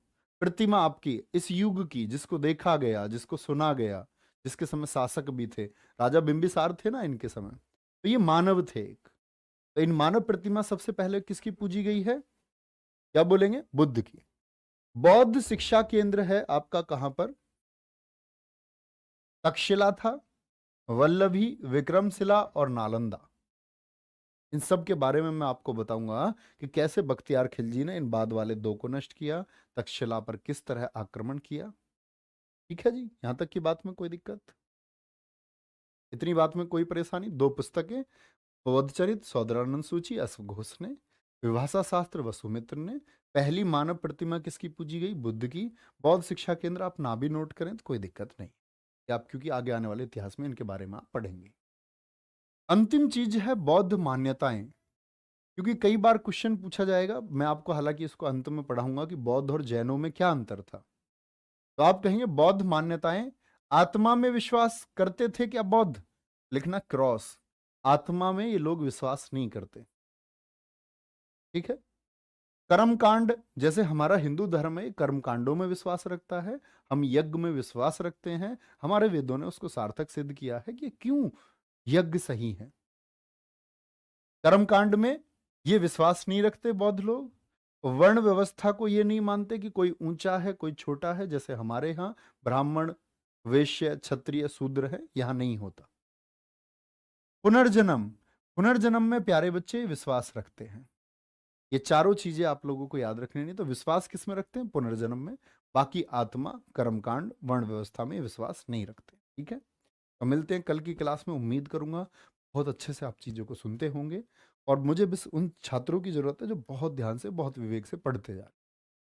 प्रतिमा आपकी इस युग की, जिसको देखा गया, जिसको सुना गया, जिसके समय शासक भी थे, राजा बिंबिसार थे ना इनके समय, तो ये मानव थे एक। तो इन मानव प्रतिमा सबसे पहले किसकी पूजी गई है? क्या बोलेंगे? बुद्ध की। बौद्ध शिक्षा केंद्र है आपका कहां पर? तक्षशिला था, वल्लभी, विक्रमशिला और नालंदा। इन सब के बारे में मैं आपको बताऊंगा कि कैसे बख्तियार खिलजी ने इन बाद वाले दो को नष्ट किया, तक्षशिला पर किस तरह आक्रमण किया। ठीक है जी, यहां तक की बात में कोई दिक्कत? इतनी बात में कोई परेशानी? दो पुस्तकें, बौद्धचरित सौदरानंद सूची अश्व घोष ने, विभाषा शास्त्र वसुमित्र ने, पहली मानव प्रतिमा किसकी पूजी गई? बुद्ध की। बौद्ध शिक्षा केंद्र आप ना भी नोट करें तो कोई दिक्कत नहीं, आप क्योंकि आगे आने वाले इतिहास में इनके बारे में आप पढ़ेंगे। अंतिम चीज है बौद्ध मान्यताएं, क्योंकि कई बार क्वेश्चन पूछा जाएगा। मैं आपको हालांकि इसको अंत में पढ़ाऊंगा कि बौद्ध और जैनों में क्या अंतर था। तो आप कहेंगे बौद्ध मान्यताएं, आत्मा में विश्वास करते थे क्या बौद्ध? लिखना क्रॉस, आत्मा में ये लोग विश्वास नहीं करते। ठीक है। कर्मकांड, जैसे हमारा हिंदू धर्म है कर्मकांडों में विश्वास रखता है, हम यज्ञ में विश्वास रखते हैं। हमारे वेदों ने उसको सार्थक सिद्ध किया है कि क्यों यज्ञ सही है। कर्मकांड में ये विश्वास नहीं रखते बौद्ध लोग। वर्ण व्यवस्था को ये नहीं मानते कि कोई ऊंचा है कोई छोटा है, जैसे हमारे यहाँ ब्राह्मण, वैश्य, क्षत्रिय, शूद्र है, यहां नहीं होता। पुनर्जन्म, पुनर्जन्म में प्यारे बच्चे विश्वास रखते हैं। ये चारों चीजें आप लोगों को याद रखनी नहीं। तो विश्वास किस में रखते हैं? पुनर्जन्म में। बाकी आत्मा, कर्मकांड, वर्ण व्यवस्था में विश्वास नहीं रखते। ठीक है। तो मिलते हैं कल की क्लास में। उम्मीद करूंगा बहुत अच्छे से आप चीज़ों को सुनते होंगे। और मुझे बस उन छात्रों की ज़रूरत है जो बहुत ध्यान से, बहुत विवेक से पढ़ते जा रहे हैं।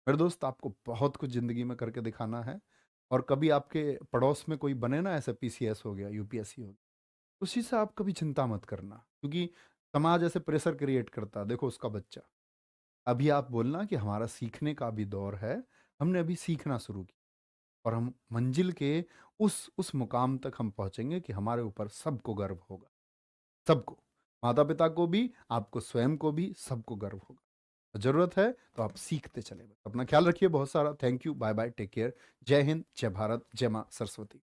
मेरे दोस्त, आपको बहुत कुछ ज़िंदगी में करके दिखाना है। और कभी आपके पड़ोस में कोई बने ना, ऐसे पीसीएस हो गया, यूपीएससी हो गया, उसी से आप कभी चिंता मत करना, क्योंकि समाज ऐसे प्रेशर क्रिएट करता है। देखो उसका बच्चा, अभी आप बोलना कि हमारा सीखने का भी दौर है, हमने अभी सीखना शुरू किया और हम मंजिल के उस मुकाम तक हम पहुंचेंगे कि हमारे ऊपर सबको गर्व होगा। सबको, माता पिता को भी, आपको स्वयं को भी, सबको गर्व होगा। जरूरत है तो आप सीखते चले। अपना ख्याल रखिए बहुत सारा। Thank you, bye bye, take care. जय हिंद, जय भारत, जय मां सरस्वती।